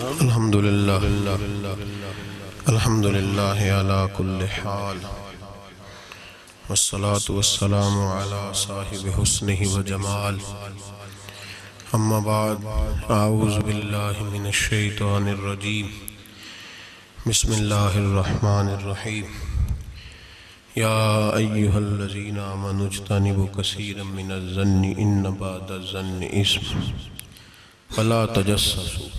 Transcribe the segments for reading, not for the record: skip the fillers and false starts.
الحمدللہ الحمدللہ علی کل حال والصلاة والسلام علی صاحب حسنہ وجمال اما بعد اعوذ باللہ من الشیطان الرجیم بسم اللہ الرحمن الرحیم یا ایہا الذین آمنوا اجتنبوا کثیرا من الظن ان بعض الظن اثم فلا تجسسوا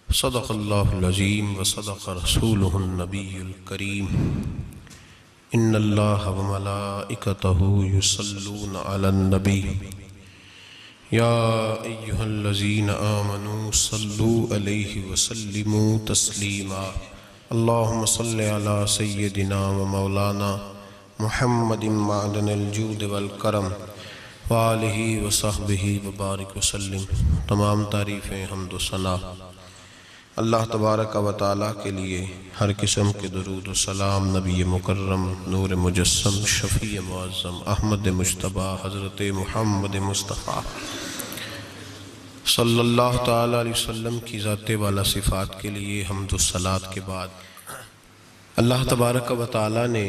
صدق اللہ العظیم وصدق رسولہ النبی الکریم ان اللہ وملائکتہ یصلون علی النبی یا ایہا الذین آمنوا صلوا علیہ وسلموا تسلیما اللہم صل علی سیدنا و مولانا محمد معدن الجود والکرم وآلہ وصحبہ وبارک وسلم۔ تمام تعریفیں حمد و ثنا اللہ تبارک و تعالیٰ کے لیے، ہر قسم کے درود و سلام نبی مکرم نور مجسم شفیع معظم احمد مجتبیٰ حضرت محمد مصطفیٰ صلی اللہ تعالیٰ علیہ وسلم کی ذات والا صفات کے لیے حمد و صلات کے بعد اللہ تبارک و تعالیٰ نے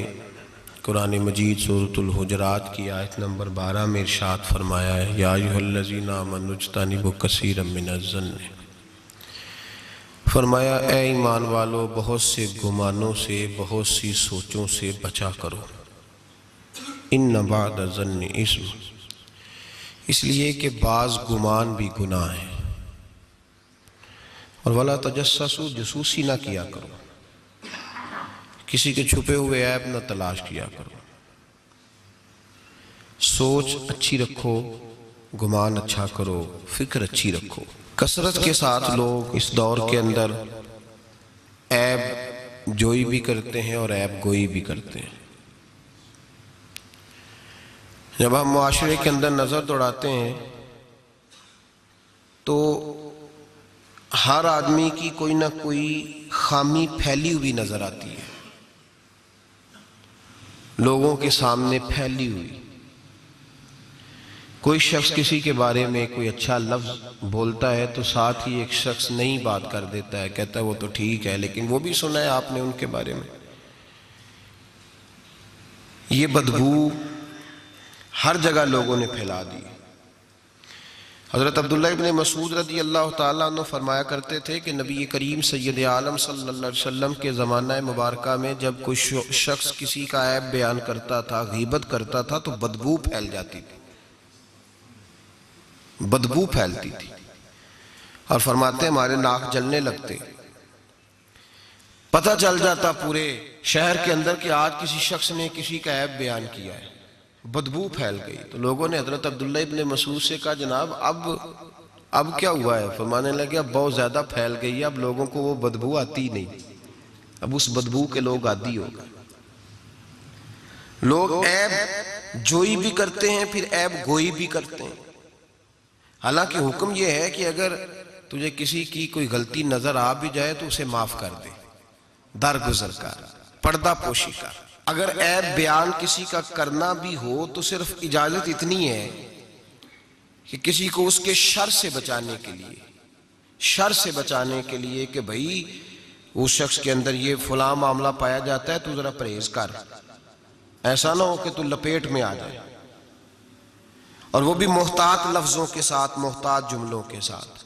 قرآن مجید سورۃ الحجرات کی آیت نمبر 12 میں ارشاد فرمایا ہے یا ایھا الذین آمنوا اجتنبوا کثیرا من الظن، فرمایا اے ایمان والو بہت سے گمانوں سے، بہت سی سوچوں سے بچا کرو۔ ان بعض الظن اثم، اس لیے کہ بعض گمان بھی گناہ ہے۔ اور ولا تجسسوا، جاسوسی نہ کیا کرو، کسی کے چھپے ہوئے عیب نہ تلاش کیا کرو۔ سوچ اچھی رکھو، گمان اچھا کرو، فکر اچھی رکھو۔ کثرت کے ساتھ لوگ اس دور کے اندر عیب جوئی بھی کرتے ہیں اور عیب گوئی بھی کرتے ہیں۔ جب ہم معاشرے کے اندر نظر دوڑاتے ہیں تو ہر آدمی کی کوئی نہ کوئی خامی پھیلی ہوئی نظر آتی ہے، لوگوں کے سامنے پھیلی ہوئی۔ کوئی شخص کسی کے بارے میں کوئی اچھا لفظ بولتا ہے تو ساتھ ہی ایک شخص نئی بات کر دیتا ہے، کہتا ہے وہ تو ٹھیک ہے لیکن وہ بھی سنا ہے آپ نے ان کے بارے میں۔ یہ بدبو ہر جگہ لوگوں نے پھیلا دی۔ حضرت عبداللہ ابن مسعود رضی اللہ تعالیٰ عنہ فرمایا کرتے تھے کہ نبی کریم سید عالم صلی اللہ علیہ وسلم کے زمانہ مبارکہ میں جب کوئی شخص کسی کا عیب بیان کرتا تھا، غیبت کرتا تھا تو بدبو پھیل جاتی تھی، بدبو پھیلتی تھی، اور فرماتے ہمارے ناک جلنے لگتے۔ پتہ چل جاتا پورے شہر کے اندر کہ آج کسی شخص نے کسی کا عیب بیان کیا ہے، بدبو پھیل گئی۔ تو لوگوں نے حضرت عبداللہ ابن مسعود سے کہا جناب اب کیا ہوا ہے؟ فرمانے لگے اب بہت زیادہ پھیل گئی ہے، اب لوگوں کو وہ بدبو آتی نہیں، اب اس بدبو کے لوگ عادی ہو گئے۔ لوگ عیب جوئی بھی کرتے ہیں، پھر عیب گوئی بھی کرتے ہیں۔ حالانکہ حکم یہ ہے کہ اگر تجھے کسی کی کوئی غلطی نظر آ بھی جائے تو اسے معاف کر دے، درگزر کر، پردہ پوشی کر۔ اگر عیب بیان کسی کا کرنا بھی ہو تو صرف اجازت اتنی ہے کہ کسی کو اس کے شر سے بچانے کے لیے کہ بھئی اس شخص کے اندر یہ فلاں معاملہ پایا جاتا ہے تو ذرا پرہیز کر، ایسا نہ ہو کہ تو لپیٹ میں آ جائے، اور وہ بھی محتاط لفظوں کے ساتھ، محتاط جملوں کے ساتھ۔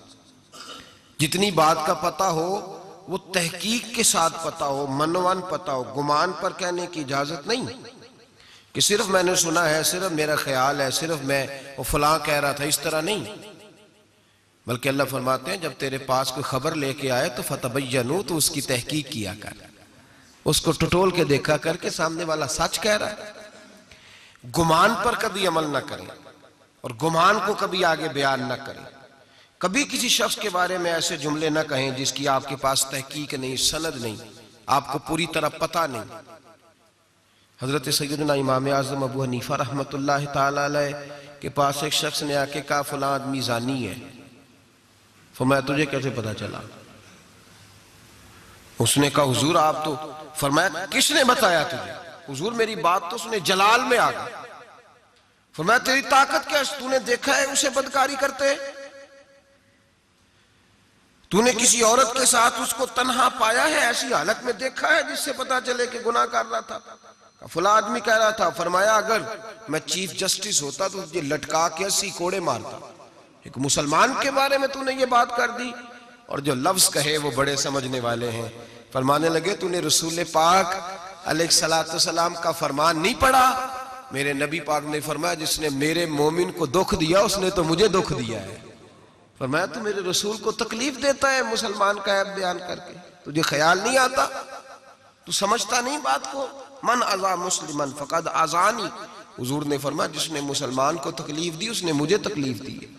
جتنی بات کا پتہ ہو وہ تحقیق کے ساتھ پتہ ہو، منوان پتہ ہو، گمان پر کہنے کی اجازت نہیں کہ صرف میں نے سنا ہے، صرف میرا خیال ہے، صرف میں وہ فلاں کہہ رہا تھا، اس طرح نہیں۔ بلکہ اللہ فرماتے ہیں جب تیرے پاس کوئی خبر لے کے آئے تو فتبینوا، تو اس کی تحقیق کیا کر، اس کو ٹٹول کے دیکھا کر کے سامنے والا سچ کہہ رہا ہے۔ گمان پر کبھی عمل نہ کریں اور گمان کو کبھی آگے بیان نہ کریں۔ کبھی کسی شخص کے بارے میں ایسے جملے نہ کہیں جس کی آپ کے پاس تحقیق نہیں، سند نہیں، آپ کو پوری طرح پتہ نہیں۔ حضرت سیدنا امام اعظم ابو حنیفہ رحمۃ اللہ تعالیٰ علیہ کے پاس ایک شخص نے آ کے کہا فلاں آدمی زانی ہے۔ فرمایا تجھے کیسے پتہ چلا؟ اس نے کہا حضور آپ تو، فرمایا کس نے بتایا تجھے؟ حضور میری بات تو سنے، جلال میں آ گئے۔ فرمایا تیری طاقت کیا ہے؟ تو نے دیکھا ہے اسے بدکاری کرتے؟ تو نے کسی عورت کے ساتھ اس کو تنہا پایا ہے، ایسی حالت میں دیکھا ہے جس سے پتا چلے کہ گناہ کر رہا تھا؟ فلاں آدمی کہہ رہا تھا، فرمایا اگر میں چیف جسٹس ہوتا تو تجھے لٹکا کے 80 کوڑے مارتا۔ ایک مسلمان کے بارے میں تو نے یہ بات کر دی، اور جو لفظ کہے وہ بڑے سمجھنے والے ہیں۔ فرمانے لگے تو نے رسول پاک علیہ السلام کا فرمان نہیں پڑھا؟ میرے نبی پاک نے فرمایا جس نے میرے مومن کو دکھ دیا اس نے تو مجھے دکھ دیا ہے۔ فرمایا تو میرے رسول کو تکلیف دیتا ہے مسلمان کا عیب بیان کر کے، تجھے خیال نہیں آتا؟ تو سمجھتا نہیں بات کو؟ من اذا مسلمن فقد اذانی، حضور نے فرمایا جس نے مسلمان کو تکلیف دی اس نے مجھے تکلیف دی ہے۔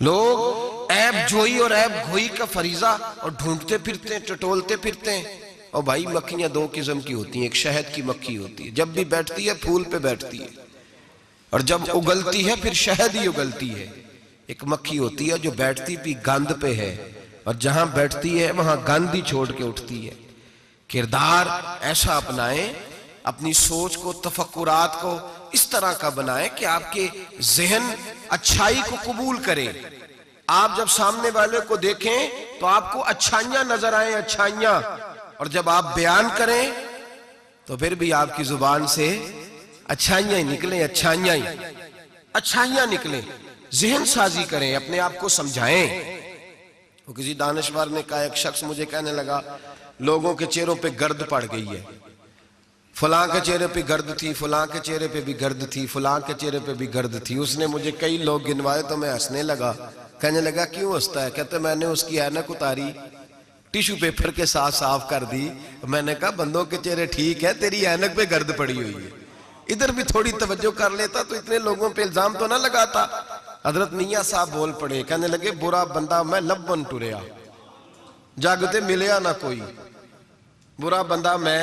لوگ عیب جوئی اور عیب گھوئی کا فریضہ اور ڈھونڈتے پھرتے ہیں، ٹٹولتے پھرتے ہیں۔ اور بھائی مکھیاں دو قسم کی ہوتی ہیں، ایک شہد کی مکھی ہوتی ہے، جب بھی بیٹھتی ہے پھول پہ بیٹھتی ہے، اور جب اگلتی ہے پھر شہد ہی اگلتی ہے۔ ایک مکھی ہوتی ہے جو بیٹھتی بھی گند پہ ہے، اور جہاں بیٹھتی ہے وہاں گند ہی چھوڑ کے اٹھتی ہے۔ کردار ایسا اپنائیں، اپنی سوچ کو، تفکرات کو اس طرح کا بنائیں کہ آپ کے ذہن اچھائی کو قبول کرے۔ آپ جب سامنے والے کو دیکھیں تو آپ کو اچھائیاں نظر آئیں، اچھائیاں، اور جب آپ بیان کریں تو پھر بھی آپ کی زبان سے اچھائیاں ہی نکلیں، اچھائیاں نکلیں۔ ذہن سازی کریں، اپنے آپ کو سمجھائیں۔ وہ کسی دانشور نے کہا، ایک شخص مجھے کہنے لگا لوگوں کے چہروں پہ گرد پڑ گئی ہے، فلاں کے چہرے پہ گرد تھی، فلاں کے چہرے پہ بھی گرد تھی، فلاں کے چہرے پہ بھی گرد تھی۔ اس نے مجھے کئی لوگ گنوائے تو میں ہنسنے لگا۔ کہنے لگا کیوں ہنستا ہے؟ کہتے میں نے اس کی اینک اتاری، ٹیشو پیپر کے ساتھ صاف کر دی، میں نے کہا بندوں کے چہرے ٹھیک ہے، تیری اینک پہ گرد پڑی ہوئی ہے، ادھر بھی تھوڑی توجہ کر لیتا تو اتنے لوگوں پہ الزام تو نہ لگاتا۔ حضرت میاں صاحب بول پڑے، کہنے لگے برا بندہ میں لبن ٹریا، جاگتے ملیا نہ کوئی، برا بندہ میں۔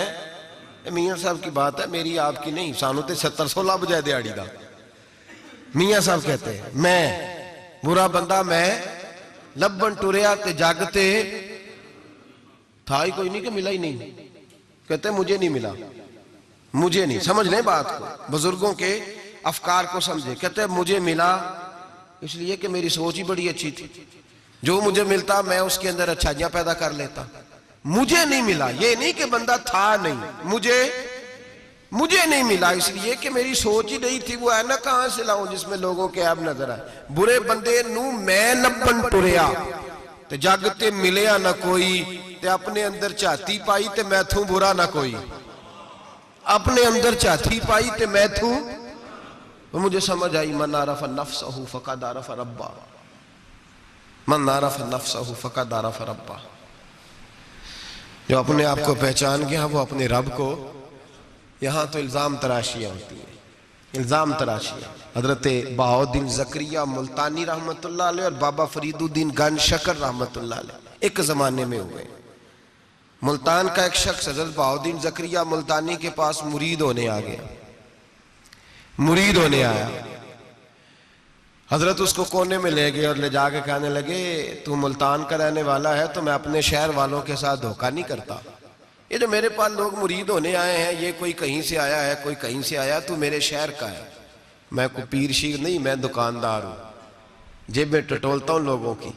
میاں صاحب کی بات ہے، میری آپ کی نہیں، سانو تے 70-16 بجائے دیاڑی دا۔ میاں صاحب کہتے ہیں میں برا بندہ میں لبن ٹریا تے جاگتے تھا ہی کوئی نہیں کہ ملا ہی نہیں۔ کہتے مجھے نہیں ملا، مجھے نہیں۔ سمجھ لیں بات کو، بزرگوں کے افکار کو سمجھے۔ کہتے مجھے ملا اس لیے کہ میری سوچ ہی بڑی اچھی تھی، جو مجھے ملتا میں اس کے اندر اچھائیاں پیدا کر لیتا۔ مجھے نہیں ملا، یہ نہیں کہ بندہ تھا نہیں، مجھے نہیں ملا اس لیے کہ میری سوچ ہی نہیں تھی۔ وہ ہے نا کہاں سے لاؤں جس میں لوگوں کے عیب نظر آئے؟ برے بندے نو میں لبن ٹریا تے جاگتے ملیا نہ کوئی، تے اپنے اندر چاہتی پائی تے میں تھوں برا نہ کوئی، اپنے اندر چاہتی پائی تے میں تھوں۔ وہ مجھے سمجھ آئی، من عرف نفسہ فقد عرف ربہ، من عرف نفسہ فقد عرف ربہ۔ جو اپنے آپ کو پہچان گیا وہ اپنے رب کو۔ یہاں تو الزام تراشیاں ہوتی ہیں، الزام تراشیاں۔ حضرت بہاؤالدین زکریا ملتانی رحمت اللہ علیہ اور بابا فرید الدین گنج شکر رحمت اللہ علیہ ایک زمانے میں ہوئے۔ ملتان کا ایک شخص حضرت بہاؤالدین زکریا ملتانی کے پاس مرید ہونے آ گیا، مرید ہونے آیا۔ حضرت اس کو کونے میں لے گئے اور لے جا کے کہنے لگے تو ملتان کا رہنے والا ہے تو میں اپنے شہر والوں کے ساتھ دھوکہ نہیں کرتا۔ یہ جو میرے پاس لوگ مرید ہونے آئے ہیں، یہ کوئی کہیں سے آیا ہے، کوئی کہیں سے آیا، تو میرے شہر کا ہے، میں کوئی پیر شیر نہیں، میں دکاندار ہوں، جیب میں ٹٹولتا ہوں لوگوں کی،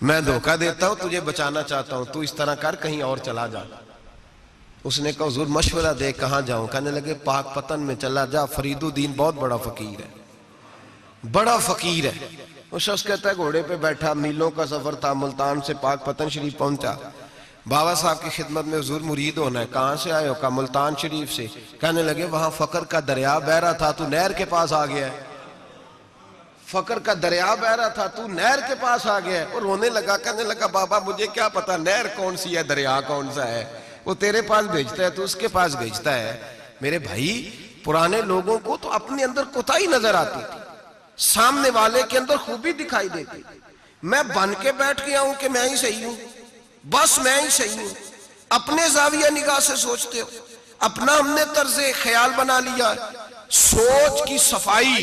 میں دھوکہ دیتا ہوں، تجھے بچانا چاہتا ہوں، تو اس طرح کر کہیں اور چلا جا۔ اس نے کہا حضور مشورہ دے کہاں جاؤں؟ کہنے لگے پاک پتن میں چلا جا، فرید الدین بہت بڑا فقیر ہے، بڑا فقیر ہے۔ وہ شخص کہتا ہے گھوڑے پہ بیٹھا، میلوں کا سفر تھا، ملتان سے پاک پتن شریف پہنچا۔ بابا صاحب کی خدمت میں حضور مرید ہونا ہے، کہاں سے آئے ہو؟ کہا ملتان شریف سے۔ کہنے لگے وہاں فقر کا دریا بہ رہا تھا، تو نہر کے پاس آ گیا ہے، فقر کا دریا بہ رہا تھا، تو نہر کے پاس آ گیا ہے۔ اور رونے لگا، کہنے لگا بابا مجھے کیا پتا نہر کون سی ہے، دریا کون سا ہے، وہ تیرے پاس بھیجتا ہے تو اس کے پاس بھیجتا ہے۔ میرے بھائی پرانے لوگوں کو تو اپنے اندر کوتاہی نظر آتی تھی، سامنے والے کے اندر خوبی دکھائی دیتی۔ میں بن کے بیٹھ گیا ہوں کہ میں ہی صحیح ہوں، بس میں ہی صحیح ہوں، اپنے زاویہ نگاہ سے سوچتے ہو، اپنا ہم نے طرز خیال بنا لیا۔ سوچ کی صفائی،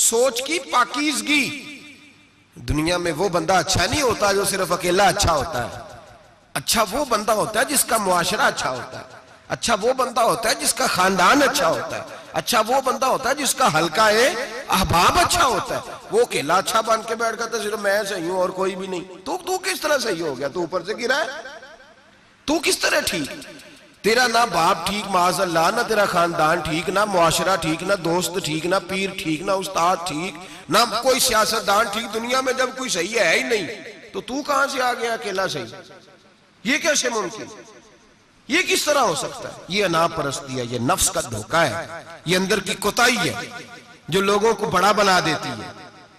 سوچ کی پاکیزگی۔ دنیا میں وہ بندہ اچھا نہیں ہوتا جو صرف اکیلا اچھا ہوتا ہے، اچھا وہ بندہ ہوتا ہے جس کا معاشرہ اچھا ہوتا ہے، اچھا وہ بندہ ہوتا ہے جس کا خاندان اچھا ہوتا ہے، اچھا وہ بندہ ہوتا ہے جس کا حلقہ ہے احباب اچھا ہوتا ہے، وہ اکیلا اچھا بن کے بیٹھ گیا صرف میں صحیح ہوں اور کوئی بھی نہیں۔ تو کس طرح صحیح ہو گیا؟ تو اوپر سے گرا ہے، تو کس طرح ٹھیک؟ تیرا نہ باپ ٹھیک معاذ اللہ، نہ تیرا خاندان ٹھیک، نہ معاشرہ ٹھیک، نہ دوست ٹھیک، نہ پیر ٹھیک، نہ استاد ٹھیک، نہ کوئی سیاستدان ٹھیک، دنیا میں جب کوئی صحیح ہے ہی نہیں تو کہاں سے آ گیا اکیلا صحیح؟ یہ کیسے ممکن؟ یہ کس طرح ہو سکتا ہے؟ یہ انا پرستی ہے، یہ نفس کا دھوکہ ہے، یہ اندر کی کوتاہی ہے جو لوگوں کو بڑا بنا دیتی ہے،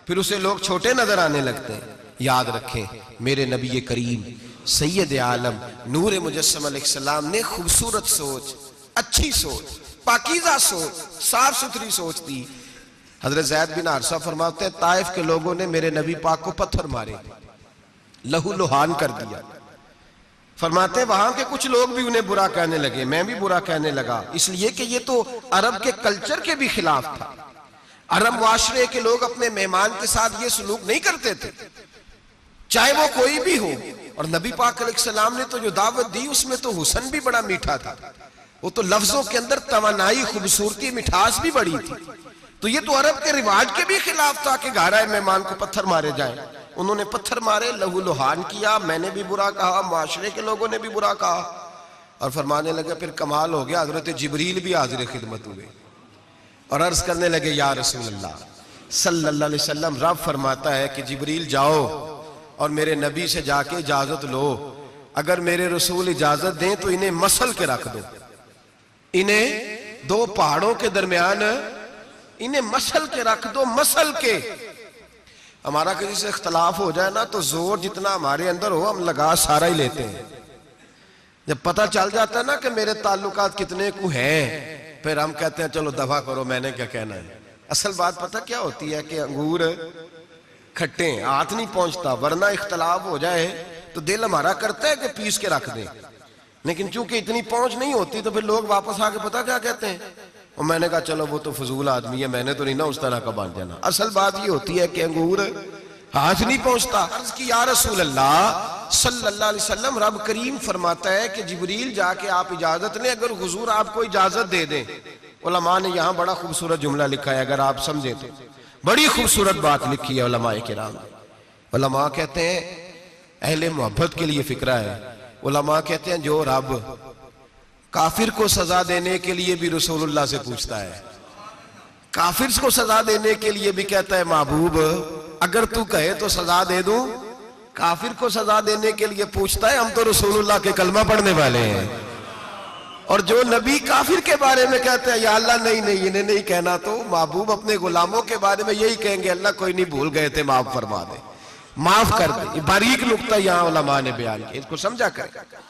پھر اسے لوگ چھوٹے نظر آنے لگتے ہیں۔ یاد رکھیں میرے نبی کریم سید عالم نور مجسم علیہ السلام نے خوبصورت سوچ، اچھی سوچ، پاکیزہ سوچ، صاف ستھری سوچ دی۔ حضرت زید بن حارثہ فرماتے ہیں طائف کے لوگوں نے میرے نبی پاک کو پتھر مارے، لہو لہان کر دیا۔ فرماتے ہیں وہاں کے کچھ لوگ بھی انہیں برا کہنے لگے، میں بھی برا کہنے لگا، اس لیے کہ یہ تو عرب کے کلچر کے بھی خلاف تھا۔ عرب معاشرے کے لوگ اپنے مہمان کے ساتھ یہ سلوک نہیں کرتے تھے، چاہے وہ کوئی بھی ہو۔ اور نبی پاک علیہ السلام نے تو جو دعوت دی اس میں تو حسن بھی بڑا میٹھا تھا، وہ تو لفظوں کے اندر توانائی، خوبصورتی، مٹھاس بھی بڑی تھی۔ تو یہ تو عرب کے رواج کے بھی خلاف تھا کہ گھر آئے مہمان کو پتھر مارے جائیں۔ انہوں نے پتھر مارے، لہو لہان کیا، میں نے بھی برا کہا، معاشرے کے لوگوں نے بھی برا کہا، اور فرمانے لگے پھر کمال ہو گیا، حضرت جبریل بھی حاضر خدمت ہوئے اور عرض کرنے لگے یا رسول اللہ صلی اللہ علیہ وسلم، رب فرماتا ہے کہ جبریل جاؤ اور میرے نبی سے جا کے اجازت لو، اگر میرے رسول اجازت دیں تو انہیں مسل کے رکھ دو، انہیں دو پہاڑوں کے درمیان انہیں مسل کے رکھ دو، مسل کے۔ ہمارا کسی سے اختلاف ہو جائے نا تو زور جتنا ہمارے اندر ہو ہم لگا سارا ہی لیتے ہیں، جب پتہ چل جاتا ہے نا کہ میرے تعلقات کتنے کو ہیں پھر ہم کہتے ہیں چلو دفع کرو، میں نے کیا کہنا ہے۔ اصل بات پتہ کیا ہوتی ہے کہ انگور کھٹے ہیں، ہاتھ نہیں پہنچتا، ورنہ اختلاف ہو جائے تو دل ہمارا کرتا ہے کہ پیس کے رکھ دیں، لیکن چونکہ اتنی پہنچ نہیں ہوتی تو پھر لوگ واپس آ کے پتہ کیا کہتے ہیں، اور میں نے کہا چلو وہ تو فضول آدمی ہے، میں نے تو نہیں نا اس طرح کا باندھ جانا۔ اصل بات یہ ہوتی ہے کہ انگور ہاتھ نہیں پہنچتا۔ عرض کی یا رسول اللہ صلی اللہ علیہ وسلم، رب کریم فرماتا ہے کہ جبریل جا کے آپ اجازت لیں، اگر حضور آپ کو اجازت دے دیں۔ علماء نے یہاں بڑا خوبصورت جملہ لکھا ہے، اگر آپ سمجھیں تو بڑی خوبصورت بات لکھی ہے علماء کرام۔ علماء کہتے ہیں اہل محبت کے لیے فکرہ ہے، علماء کہتے ہیں جو رب کافر کو سزا دینے کے لیے بھی رسول اللہ سے پوچھتا ہے، کافر کو سزا دینے کے لیے بھی کہتا ہے محبوب اگر تو کہے تو سزا دے دوں، کافر کو سزا دینے کے لیے پوچھتا ہے۔ ہم تو رسول اللہ کے کلمہ پڑھنے والے ہیں، اور جو نبی کافر کے بارے میں کہتے ہیں یا اللہ نہیں انہیں نہیں کہنا، تو محبوب اپنے غلاموں کے بارے میں یہی کہیں گے اللہ کوئی نہیں، بھول گئے تھے، معاف فرما دے، معاف کر دے۔ یہ باریک نقطہ یہاں علماء نے بیان کیا، اس کو سمجھا کریں۔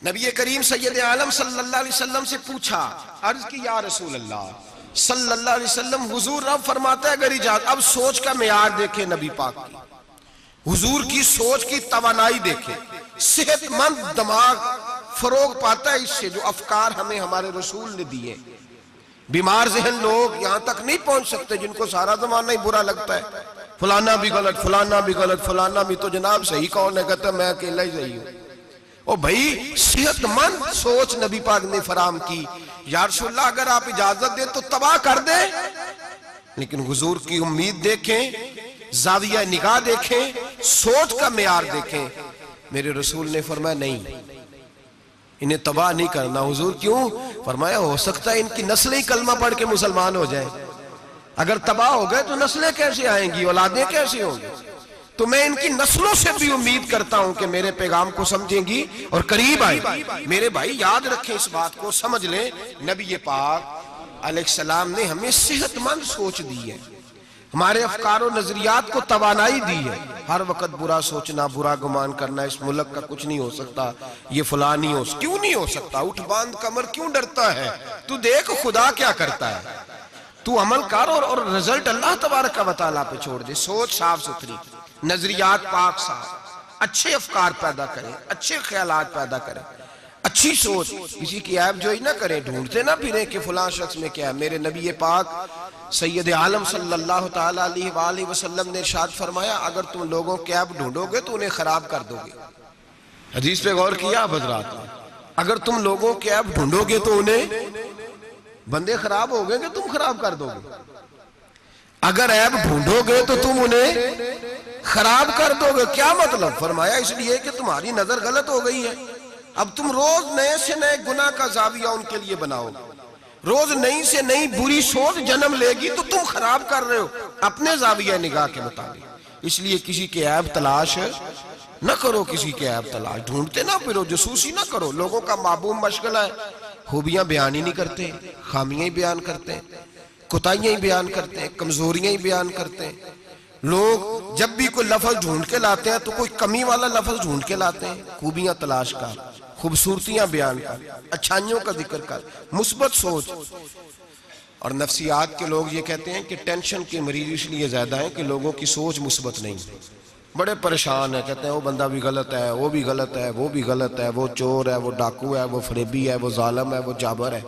نبی کریم سید عالم صلی اللہ علیہ وسلم سے پوچھا، عرض کی یا رسول اللہ صلی اللہ علیہ وسلم، حضور رب فرماتا ہے اگر اجازت۔ اب سوچ کا معیار دیکھیں نبی پاک کی، حضور کی سوچ کی توانائی دیکھیں، صحت مند دماغ فروغ پاتا ہے اس سے جو افکار ہمیں ہمارے رسول نے دیے۔ بیمار ذہن لوگ یہاں تک نہیں پہنچ سکتے جن کو سارا زمانہ ہی برا لگتا ہے، فلانا بھی غلط، فلانا بھی غلط، فلانا بھی، تو جناب صحیح کون ہے؟ کہتا ہے میں اکیلا ہی صحیح ہوں۔ او بھائی صحت مند سوچ نبی پاک نے فراہم کی، یا رسول اللہ اگر آپ اجازت دیں تو تباہ کر دیں، لیکن حضور کی امید دیکھیں، زاویہ نگاہ دیکھیں، سوچ کا معیار دیکھیں۔ میرے رسول نے فرمایا نہیں، انہیں تباہ نہیں کرنا۔ حضور کیوں؟ فرمایا ہو سکتا ہے ان کی نسلیں کلمہ پڑھ کے مسلمان ہو جائیں، اگر تباہ ہو گئے تو نسلیں کیسے آئیں گی، اولادیں کیسے ہوں گی؟ تو میں ان کی نسلوں سے بھی امید کرتا ہوں کہ میرے پیغام کو سمجھیں گی اور قریب آئیں گی۔ میرے بھائی یاد رکھیں اس بات کو، سمجھ لیں نبی پاک علیہ السلام نے ہمیں صحت مند سوچ دی ہے، ہمارے افکار و نظریات کو توانائی دی ہے۔ ہر وقت برا سوچنا، برا گمان کرنا، اس ملک کا کچھ نہیں ہو سکتا، یہ فلاں نہیں ہو سکتا، کیوں نہیں ہو سکتا؟ اٹھ باندھ کمر کیوں ڈرتا ہے؟ تو دیکھ خدا کیا کرتا ہے، تو عمل کر اور رزلٹ اللہ تبارک و تعالیٰ پہ چھوڑ دے۔ سوچ صاف ستھری، نظریات پاک صاف، اچھے افکار پیدا کریں، اچھے خیالات پیدا کریں، اچھی سوچ، کسی کی عیب جوئی نہ کریں، ڈھونڈتے نہ پھریں کہ فلاں شخص میں کیا ہے۔ میرے نبی پاک سید عالم صلی اللہ تعالیٰ علیہ وآلہ وسلم نے ارشاد فرمایا اگر تم لوگوں کے عیب ڈھونڈو گے تو انہیں خراب کر دو گے۔ حدیث پہ غور کیا حضرات؟ اگر تم لوگوں کے عیب ڈھونڈو گے تو انہیں بندے خراب ہو گئے کہ تم خراب کر دو گے؟ اگر عیب ڈھونڈو گے تو تم انہیں خراب کر دو گے. کیا مطلب؟ فرمایا اس لیے کہ تمہاری نظر غلط ہو گئی ہے. اب تم روز نئے سے نئے گناہ کا زاویہ ان کے لیے بناؤ، روز نئی سے نئی بری سوچ جنم لے گی تو تم خراب کر رہے ہو اپنے زاویہ نگاہ کے مطابق. اس لیے کسی کے عیب تلاش نہ کرو، کسی کے عیب تلاش ڈھونڈتے نہ پھرو، جاسوسی نہ کرو. لوگوں کا معبوم مشغلہ ہے خوبیاں بیان ہی نہیں کرتے، خامیاں ہی بیان کرتے ہیں، کوتاہیاں ہی بیان کرتے ہیں، کمزوریاں ہی بیان کرتے ہیں. لوگ جب بھی کوئی لفظ ڈھونڈ کے لاتے ہیں تو کوئی کمی والا لفظ ڈھونڈ کے لاتے ہیں. خوبیاں تلاش کر، خوبصورتیاں بیان کر، اچھائیوں کا ذکر کر، مثبت سوچ. اور نفسیات کے لوگ یہ کہتے ہیں کہ ٹینشن کے مریض اس لیے زیادہ ہیں کہ لوگوں کی سوچ مثبت نہیں، بڑے پریشان ہیں. کہتے ہیں وہ بندہ بھی غلط ہے، وہ بھی غلط ہے، وہ بھی غلط ہے، وہ چور ہے، وہ ڈاکو ہے، وہ فریبی ہے، وہ ظالم ہے، وہ جابر ہے.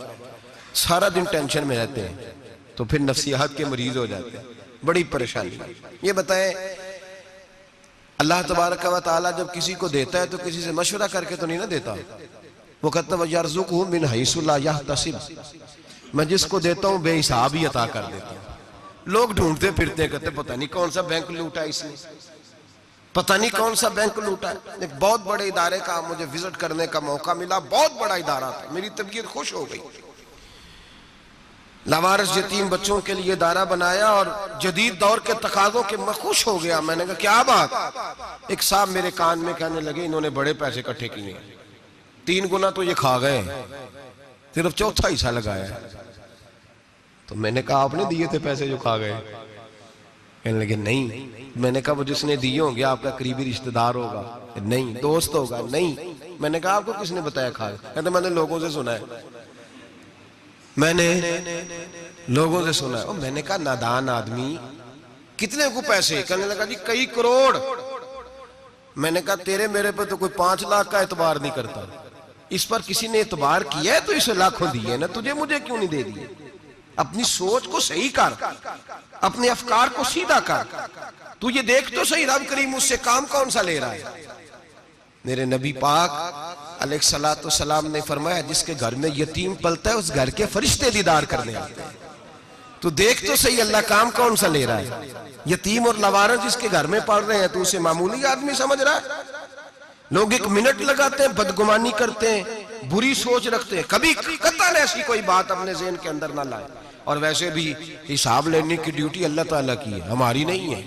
سارا دن ٹینشن میں رہتے ہیں تو پھر نفسیات کے مریض ہو جاتے ہیں. بڑی پریشانی. یہ بتائیں اللہ تبارک و تعالیٰ جب کسی کو دیتا ہے تو کسی سے مشورہ کر کے تو نہیں نہ دیتا. وہ کہتا ہے وَيَرْزُقْهُ مِنْ حَيْثُ لَا يَحْتَسِبُ، میں جس کو دیتا ہوں بے حساب ہی عطا کر دیتا ہوں. لوگ ڈھونڈتے پھرتے ہیں، کہتے ہیں پتہ نہیں کون سا بینک لوٹا ہے اس نے، پتہ نہیں کون سا بینک لوٹا ہے. ایک بہت بڑے ادارے کا مجھے وزٹ کرنے کا موقع ملا، بہت بڑا ادارہ تھا، میری طبیعت خوش ہو گئی. لاوارث یتیم بچوں کے لیے ادارہ بنایا اور جدید دور کے تقاضوں کے میں خوش ہو گیا. میں نے کہا کیا بات؟ ایک صاحب میرے کان میں کہنے لگے انہوں نے بڑے پیسے اکٹھے کیے، 3 گنا تو یہ کھا گئے، صرف 4تھا حصہ لگایا. تو میں نے کہا آپ نے دیے تھے پیسے جو کھا گئے؟ کہنے لگے نہیں. میں نے کہا وہ جس نے دیے ہوں گے آپ کا قریبی رشتہ دار ہوگا؟ نہیں. دوست ہوگا؟ نہیں. میں نے کہا آپ کو کس نے بتایا کھا گئے؟ کہتے میں نے لوگوں سے سنا ہے، میں نے لوگوں سے سنا ہے. میں نے کہا نادان آدمی کتنے کو پیسے؟ کہنے لگا جی کئی کروڑ. میں نے کہا تیرے میرے پہ تو کوئی 5 لاکھ کا اعتبار نہیں کرتا، اس پر کسی نے اعتبار کیا ہے تو اسے لاکھوں دیے نا، تجھے مجھے کیوں نہیں دے دیے؟ اپنی سوچ کو صحیح کر، اپنے افکار کو سیدھا کر. تو یہ دیکھ تو صحیح رب کریم اس سے کام کون سا لے رہا ہے. میرے نبی پاک علیہ السلام نے فرمایا جس کے گھر میں یتیم پلتا ہے اس گھر کے فرشتے دیدار کرنے آتے ہیں. تو دیکھ تو صحیح اللہ کام کون سا لے رہا ہے. یتیم اور لاوارث جس کے گھر میں پڑھ رہے ہیں تو اسے معمولی آدمی سمجھ رہا ہے. لوگ 1 منٹ لگاتے ہیں، بدگمانی کرتے ہیں، بری سوچ رکھتے ہیں، کبھی قطعاً ایسی کوئی بات اپنے ذہن کے اندر نہ لائے. اور ویسے بھی حساب لینے کی ڈیوٹی اللہ تعالیٰ کی ہے، ہماری نہیں ہے.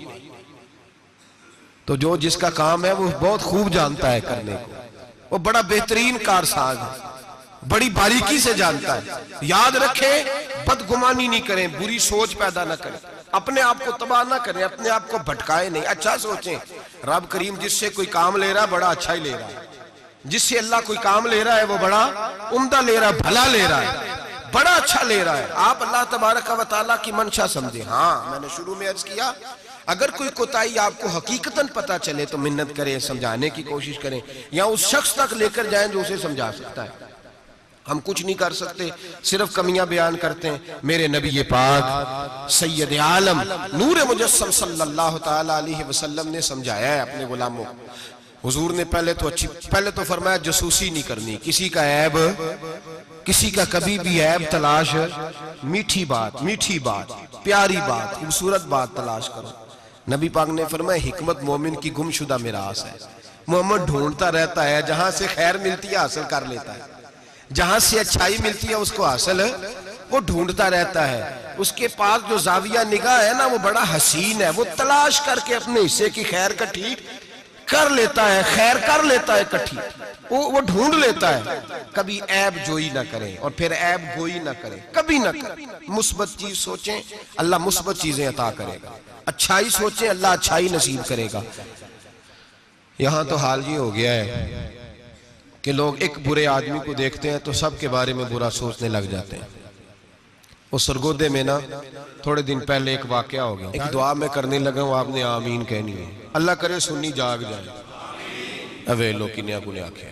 تو جو جس کا کام ہے وہ بہت خوب جانتا ہے کرنے کو، وہ بڑا بہترین کارساز ہے، بڑی باریکی سے جانتا ہے. یاد رکھیں بدگمانی نہیں کریں، بری سوچ پیدا نہ کریں، اپنے آپ کو تباہ نہ کریں، اپنے آپ کو بھٹکائیں نہیں. اچھا سوچیں رب کریم جس سے کوئی کام لے رہا ہے بڑا اچھا ہی لے رہا ہے. جس سے اللہ کوئی کام لے رہا ہے وہ بڑا عمدہ لے رہا ہے، بھلا لے رہا ہے، بڑا اچھا لے رہا ہے. آپ اللہ تبارک و تعالیٰ کی منشا سمجھیں. ہاں میں نے شروع میں عرض کیا اگر کوئی کوتاہی آپ کو حقیقتاً پتا چلے تو منت کریں، سمجھانے کی کوشش کریں، یا اس شخص تک لے کر جائیں جو اسے سمجھا سکتا ہے. ہم کچھ نہیں کر سکتے، صرف کمیاں بیان کرتے ہیں. میرے نبی پاک سید عالم نور مجسم صلی اللہ تعالیٰ علیہ وسلم نے سمجھایا ہے اپنے غلاموں. حضور نے پہلے تو فرمایا جاسوسی نہیں کرنی، کسی کا عیب، کسی کا کبھی بھی عیب تلاش، میٹھی بات، پیاری بات، خوبصورت بات تلاش کرو. نبی پاک نے فرمایا حکمت مومن کی گم شدہ میراث ہے. محمد ڈھونڈتا رہتا ہے، جہاں سے خیر ملتی ہے حاصل کر لیتا ہے، جہاں سے اچھائی ملتی ہے اس کو حاصل وہ ڈھونڈتا رہتا ہے. اس کے پاس جو زاویہ نگاہ ہے نا وہ بڑا حسین ہے، وہ تلاش کر کے اپنے حصے کی خیر کٹھی کر لیتا ہے، خیر کر لیتا ہے کٹھی، وہ ڈھونڈ لیتا ہے. کبھی عیب جوئی نہ کریں اور پھر عیب گوئی نہ کریں، کبھی نہ کریں. مثبت چیز سوچیں اللہ مثبت چیزیں عطا کرے گا، اچھائی سوچیں اللہ اچھائی نصیب کرے گا. یہاں تو حال یہ ہو گیا ہے کہ لوگ ایک برے آدمی کو دیکھتے ہیں تو سب کے بارے میں برا سوچنے لگ جاتے ہیں. وہ سرگودے میں نا تھوڑے دن پہلے ایک واقعہ ہو گیا، ایک دعا میں کرنے لگا ہوں، آپ نے آمین کہنی ہے. اللہ کرے سنی جاگ جائے. اویلو کی نیا گنے آکھیں،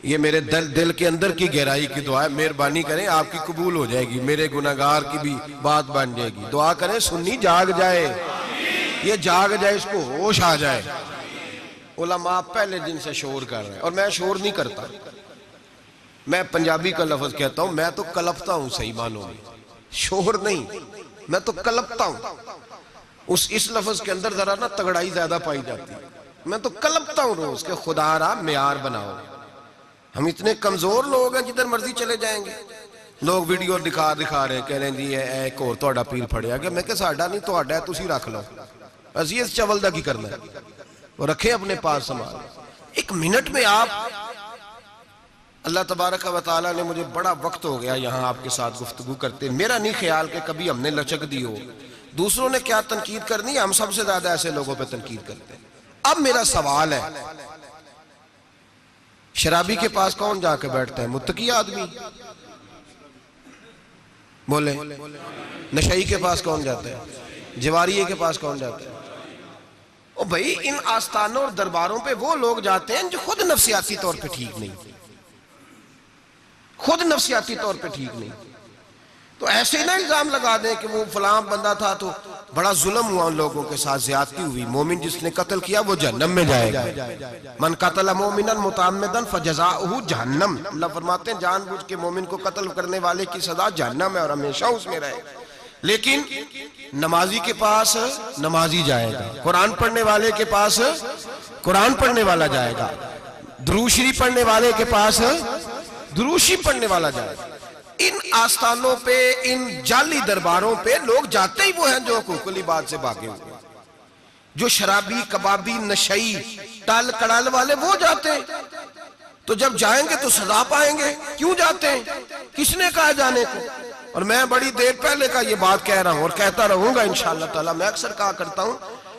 یہ میرے دل کے اندر کی گہرائی کی دعا ہے، مہربانی کریں آپ کی قبول ہو جائے گی، میرے گناہگار کی بھی بات بن جائے گی. دعا کریں سنی جاگ جائے، یہ جاگ جائے، اس کو ہوش آ جائے. علماء پہلے دن سے شور کر رہے ہیں اور میں شور نہیں کرتا. میں پنجابی کا لفظ کہتا ہوں، میں تو کلپتا ہوں صحیح معنوں میں، شوہر نہیں، میں تو کلپتا ہوں۔ اس لفظ کے اندر ذرا نا تگڑائی زیادہ پائی جاتی ہے۔ میں تو کلپتا ہوں روز کہ خدا را معیار بناؤ۔ ہم اتنے کمزور لوگ ہیں، جدھر مرضی چلے جائیں گے۔ لوگ ویڈیو دکھا رہے کہہ رہے ہیں جی ایک اور تہاڈا پیر پھڑیا گیا۔ میں کہ ساڈا نہیں تہاڈا ہے، تسی رکھ لو، اسی اس چول دا کی کرنا ہے، وہ رکھیں اپنے پاس سنبھال۔ ایک منٹ میں آپ، اللہ تبارک و تعالیٰ نے مجھے بڑا وقت ہو گیا یہاں آپ کے ساتھ گفتگو کرتے، میرا نہیں خیال کہ کبھی ہم نے لچک دی ہو۔ دوسروں نے کیا تنقید کرنی ہے، ہم سب سے زیادہ ایسے لوگوں پہ تنقید کرتے ہیں۔ اب میرا سوال ہے، شرابی کے پاس کون جا کے بیٹھتا ہے؟ متقی آدمی؟ بولے۔ نشئی کے پاس کون جاتا ہے؟ جواریے کے پاس کون جاتا ہے؟ او بھائی، ان آستانوں اور درباروں پہ وہ لوگ جاتے ہیں جو خود نفسیاتی طور پہ ٹھیک نہیں، خود نفسیاتی طور پہ ٹھیک نہیں۔ تو ایسے نہ الزام لگا دیں کہ وہ فلاں بندہ تھا تو بڑا ظلم ہوا ان لوگوں کے ساتھ، زیادتی ہوئی، مومن جس نے قتل کیا وہ جہنم میں جائے گا۔ من قتل مومنا متعمدا فجزاؤہ جہنم، اللہ فرماتے ہیں جان بوجھ کے مومن کو قتل کرنے والے کی سزا جہنم ہے اور ہمیشہ اس میں رہے گا۔ لیکن نمازی کے پاس نمازی جائے گا، قرآن پڑھنے والے کے پاس قرآن پڑھنے والا جائے گا، درود شریف پڑھنے والے کے پاس درود شریف پڑھنے والا جائے گا۔ ان آستانوں پہ، ان جعلی درباروں پہ لوگ جاتے ہی وہ ہیں جو حقوق العباد سے بھاگے ہوئے، جو شرابی، کبابی، نشئی، ٹال کڑال والے وہ جاتے ہیں۔ تو جب جائیں گے تو سزا پائیں گے۔ کیوں جاتے ہیں؟ کس نے کہا جانے کو؟ اور میں بڑی دیر پہلے کا یہ بات کہہ رہا ہوں اور کہتا رہوں گا انشاءاللہ تعالی۔ میں اکثر کہا کرتا ہوں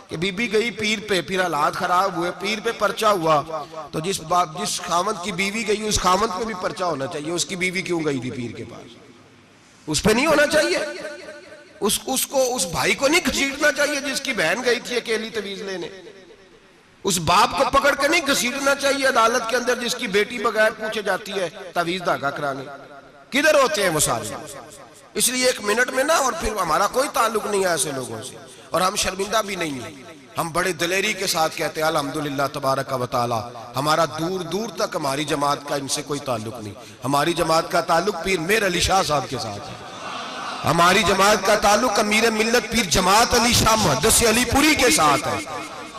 کہ بی بی گئی پیر پہ، پھر حالات خراب ہوئے، پیر پہ پرچہ ہوا، تو جس خامد کی بیوی گئی اس خامد پہ بھی پرچہ ہونا چاہیے۔ اس کی بیوی کیوں گئی تھی پیر کے پاس؟ اس پہ نہیں ہونا چاہیے؟ اس بھائی کو نہیں گھسیٹنا چاہیے جس کی بہن گئی تھی اکیلی تویز لینے؟ اس باپ کو پکڑ کے نہیں گھسیٹنا چاہیے عدالت کے اندر جس کی بیٹی بغیر پوچھے جاتی ہے تویز دھاگا کرانے؟ کدھر ہوتے ہیں وہ سارے؟ اس لیے ایک منٹ میں نہ، اور پھر ہمارا کوئی تعلق نہیں ہے ایسے لوگوں سے، اور ہم شرمندہ بھی نہیں ہیں۔ ہم بڑے دلیری کے ساتھ کہتے ہیں الحمدللہ تبارک و تعالی، ہمارا دور دور تک ہماری جماعت کا ان سے کوئی تعلق نہیں۔ ہماری جماعت کا تعلق پیر میر علی شاہ صاحب کے ساتھ ہے، ہماری جماعت کا تعلق امیر ملت پیر جماعت علی شاہ محدث علی پوری کے ساتھ ہے۔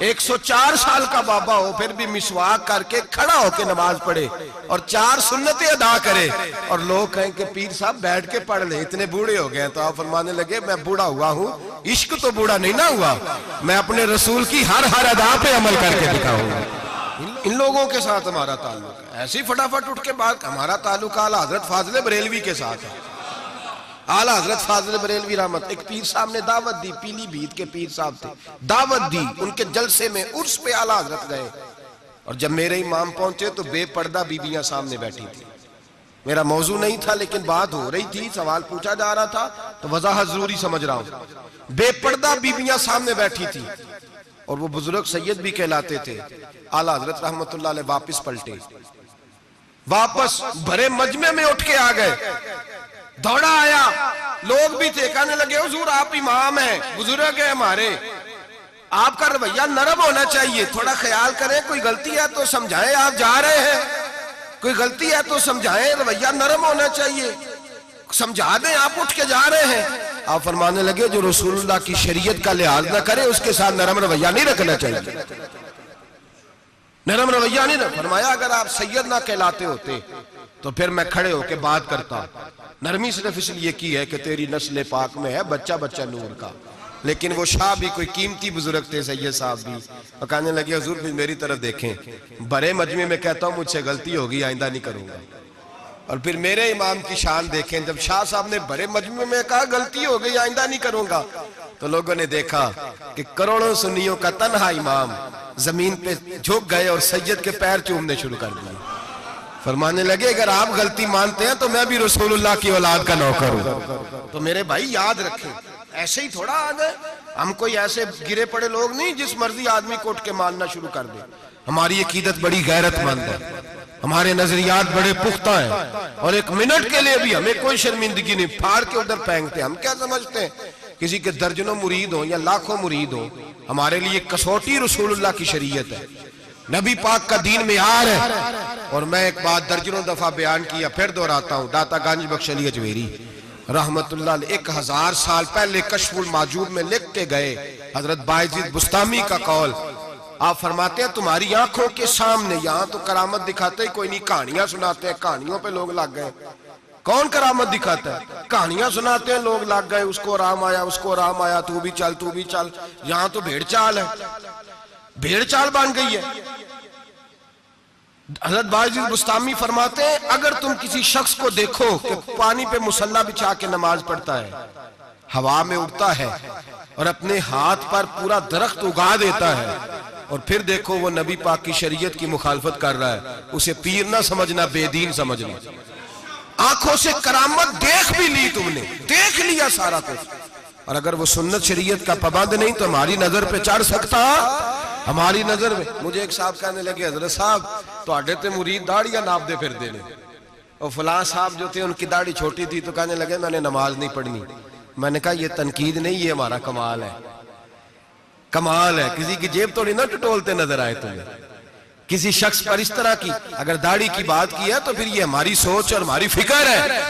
104 سال کا بابا ہو پھر بھی مسواک کر کے کھڑا ہو کے نماز پڑھے اور 4 سنتیں ادا کرے، اور لوگ کہیں کہ پیر صاحب بیٹھ کے پڑھ لیں، اتنے بوڑھے ہو گئے۔ تو آپ فرمانے لگے میں بوڑھا ہوا ہوں، عشق تو بوڑھا نہیں نہ ہوا، میں اپنے رسول کی ہر ادا پہ عمل کر کے دکھاؤں گا۔ ان لوگوں کے ساتھ ہمارا تعلق ہے۔ ایسی فٹافٹ اٹھ کے بات، ہمارا تعلق اعلیٰ حضرت فاضل بریلوی کے ساتھ ہے۔ اعلیٰ حضرت فاضل بریلوی رحمت، ایک پیر صاحب نے دعوت دی، پیلی بھیت کے پیر صاحب تھے، دعوت دی، ان کے جلسے میں عرس پہ اعلیٰ حضرت گئے، اور جب میرے امام پہنچے تو بے پردہ بیویاں سامنے بیٹھی تھی۔ میرا موضوع نہیں تھا لیکن بات ہو رہی تھی، سوال پوچھا جا رہا تھا تو وضاحت ضروری سمجھ رہا ہوں۔ بے پردہ بیویاں سامنے بیٹھی تھی، اور وہ بزرگ سید بھی کہلاتے تھے۔ اعلیٰ حضرت رحمت اللہ علیہ واپس پلٹے، واپس بھرے مجمع میں اٹھ کے آ گئے، دوڑا آیا، لوگ بھی تھے، کہنے لگے حضور آپ امام ہیں، بزرگ ہیں ہمارے، آپ کا رویہ نرم ہونا چاہیے، تھوڑا خیال کریں، کوئی غلطی ہے تو سمجھائیں، آپ جا رہے ہیں، کوئی غلطی ہے تو سمجھائیں، رویہ نرم ہونا چاہیے، سمجھا دیں، آپ اٹھ کے جا رہے ہیں۔ آپ فرمانے لگے جو رسول اللہ کی شریعت کا لحاظ نہ کرے اس کے ساتھ نرم رویہ نہیں رکھنا چاہیے، نرم رویہ نہیں رکھنا۔ فرمایا اگر آپ سید نہ کہلاتے ہوتے تو پھر میں کھڑے ہو کے بات کرتا، نرمی صرف اس لیے کی ہے کہ تیری نسل پاک میں ہے بچہ بچہ نور کا۔ لیکن وہ شاہ بھی کوئی قیمتی بزرگ تھے، سید صاحب بھی، اور کہنے لگے حضور بھی میری طرف دیکھیں، بڑے مجمع میں کہتا ہوں مجھ سے غلطی ہوگی، آئندہ نہیں کروں گا۔ اور پھر میرے امام کی شان دیکھیں، جب شاہ صاحب نے بڑے مجمع میں کہا غلطی ہو گئی آئندہ نہیں کروں گا، تو لوگوں نے دیکھا کہ کروڑوں سنیوں کا تنہا امام زمین پہ جھک گئے اور سید کے پیر چومنے شروع کر دیے۔ فرمانے لگے اگر آپ غلطی مانتے ہیں تو میں بھی رسول اللہ کی اولاد کا نوکر ہوں۔ تو میرے بھائی یاد رکھیں، ایسے ہی تھوڑا آ گئے ہم، کوئی ایسے گرے پڑے لوگ نہیں جس مرضی آدمی کو اٹھ کے ماننا شروع کر دے۔ ہماری عقیدت بڑی غیرت مند ہے، ہمارے نظریات بڑے پختہ ہیں، اور ایک منٹ کے لیے بھی ہمیں کوئی شرمندگی نہیں، پھاڑ کے ادھر پھینکتے۔ ہم کیا سمجھتے ہیں کسی کے درجنوں مرید ہوں یا لاکھوں مرید ہوں، ہمارے لیے کسوٹی رسول اللہ کی شریعت ہے۔ نبی پاک کا دین معیار ہے. اور میں ایک بات درجنوں دفعہ بیان کیا، پھر دہراتا ہوں. داتا گنج بخش علی اجمیری رحمت اللہ علیہ 1000 سال پہلے کشف المعجوب میں لکھ کے گئے حضرت بایزید بستامی کا قول. آپ فرماتے ہیں تمہاری آنکھوں کے سامنے، یہاں تو کرامت دکھاتے ہی کوئی نہیں، کہانیاں سناتے ہیں، کہانیوں پہ لوگ لگ گئے. کون کرامت دکھاتا ہے؟ کہانیاں سناتے ہیں، لوگ لگ گئے، اس کو آرام آیا، اس کو آرام آیا، تو بھی چل تو بھی چل. یہاں تو بھیڑ چال ہے، بھیڑ چال بن گئی ہے. حضرت بایزید بستامی فرماتے ہیں اگر تم کسی شخص کو دیکھو کہ پانی پہ مصلی بچھا کے نماز پڑھتا ہے، ہوا میں اڑتا ہے اور اپنے ہاتھ پر پورا درخت اگا دیتا ہے، اور پھر دیکھو وہ نبی پاک کی شریعت کی مخالفت کر رہا ہے، اسے پیر نہ سمجھنا، بے دین سمجھنا. آنکھوں سے کرامت دیکھ بھی لی، تم نے دیکھ لیا سارا کچھ، اور اگر وہ سنت شریعت کا پابند نہیں تو ہماری نظر پہ چڑھ سکتا. ہماری نظر میں مجھے ایک صاحب کہنے لگے حضرت صاحب تو آڈے تے مرید داڑیاں ناپ دے پھر دینے، اور فلاں صاحب جو تھے ان کی داڑھی چھوٹی تھی تو کہنے لگے میں نے نماز نہیں پڑھنی. میں نے کہا یہ تنقید نہیں، یہ ہمارا کمال ہے. کمال ہے، کسی کی جیب توڑی نہ ٹٹولتے نظر آئے تمہیں. کسی شخص پر اس طرح کی اگر داڑھی کی بات کی ہے تو پھر یہ ہماری سوچ اور ہماری فکر ہے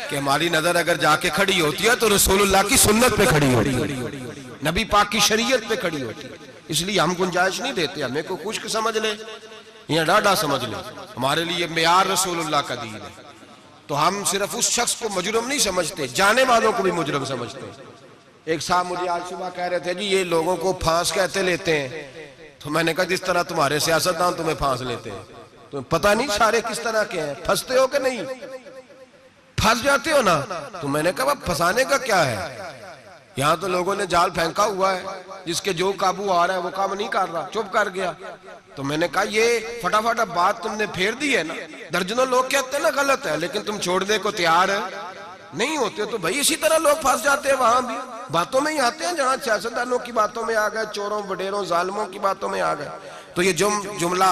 کہ ہماری نظر اگر جا کے کھڑی ہوتی ہے تو رسول اللہ کی سنت پہ کھڑی ہوتی ہے، نبی پاک کی شریعت پہ کھڑی ہوتی ہے. اس لیے ہم گنجائش نہیں دیتے، ہمیں کو خشک سمجھ لے یا ڈاڈا سمجھ لے، ہمارے لیے معیار رسول اللہ کا دین ہے. تو ہم صرف اس شخص کو مجرم نہیں سمجھتے، جانے والوں کو بھی مجرم سمجھتے. ایک صاحب مجھے آج صبح کہہ رہے تھے جی یہ لوگوں کو پھانس کہتے لیتے ہیں. تو میں نے کہا جس طرح تمہارے سیاستدان تمہیں پھانس لیتے ہیں، تمہیں پتہ نہیں سارے کس طرح کے ہیں. پھنستے ہو کہ نہیں؟ پھنس جاتے ہو نا. تو میں نے کہا پھنسانے کا کیا ہے؟ یہاں تو لوگوں نے جال پھینکا ہوا ہے، جس کے جو قابو آ رہا ہے وہ کام نہیں کر رہا، چپ کر گیا. تو میں نے کہا یہ فٹافٹ بات تم نے پھیر دی ہے نا. درجنوں لوگ کہتے ہیں نا غلط ہے، لیکن تم چھوڑنے کو تیار نہیں ہوتے. تو بھائی اسی طرح لوگ پھنس جاتے ہیں، وہاں بھی باتوں میں ہی آتے ہیں، جہاں سیاستدانوں کی باتوں میں آ گئے، چوروں وڈیروں ظالموں کی باتوں میں آ گئے. تو یہ جملہ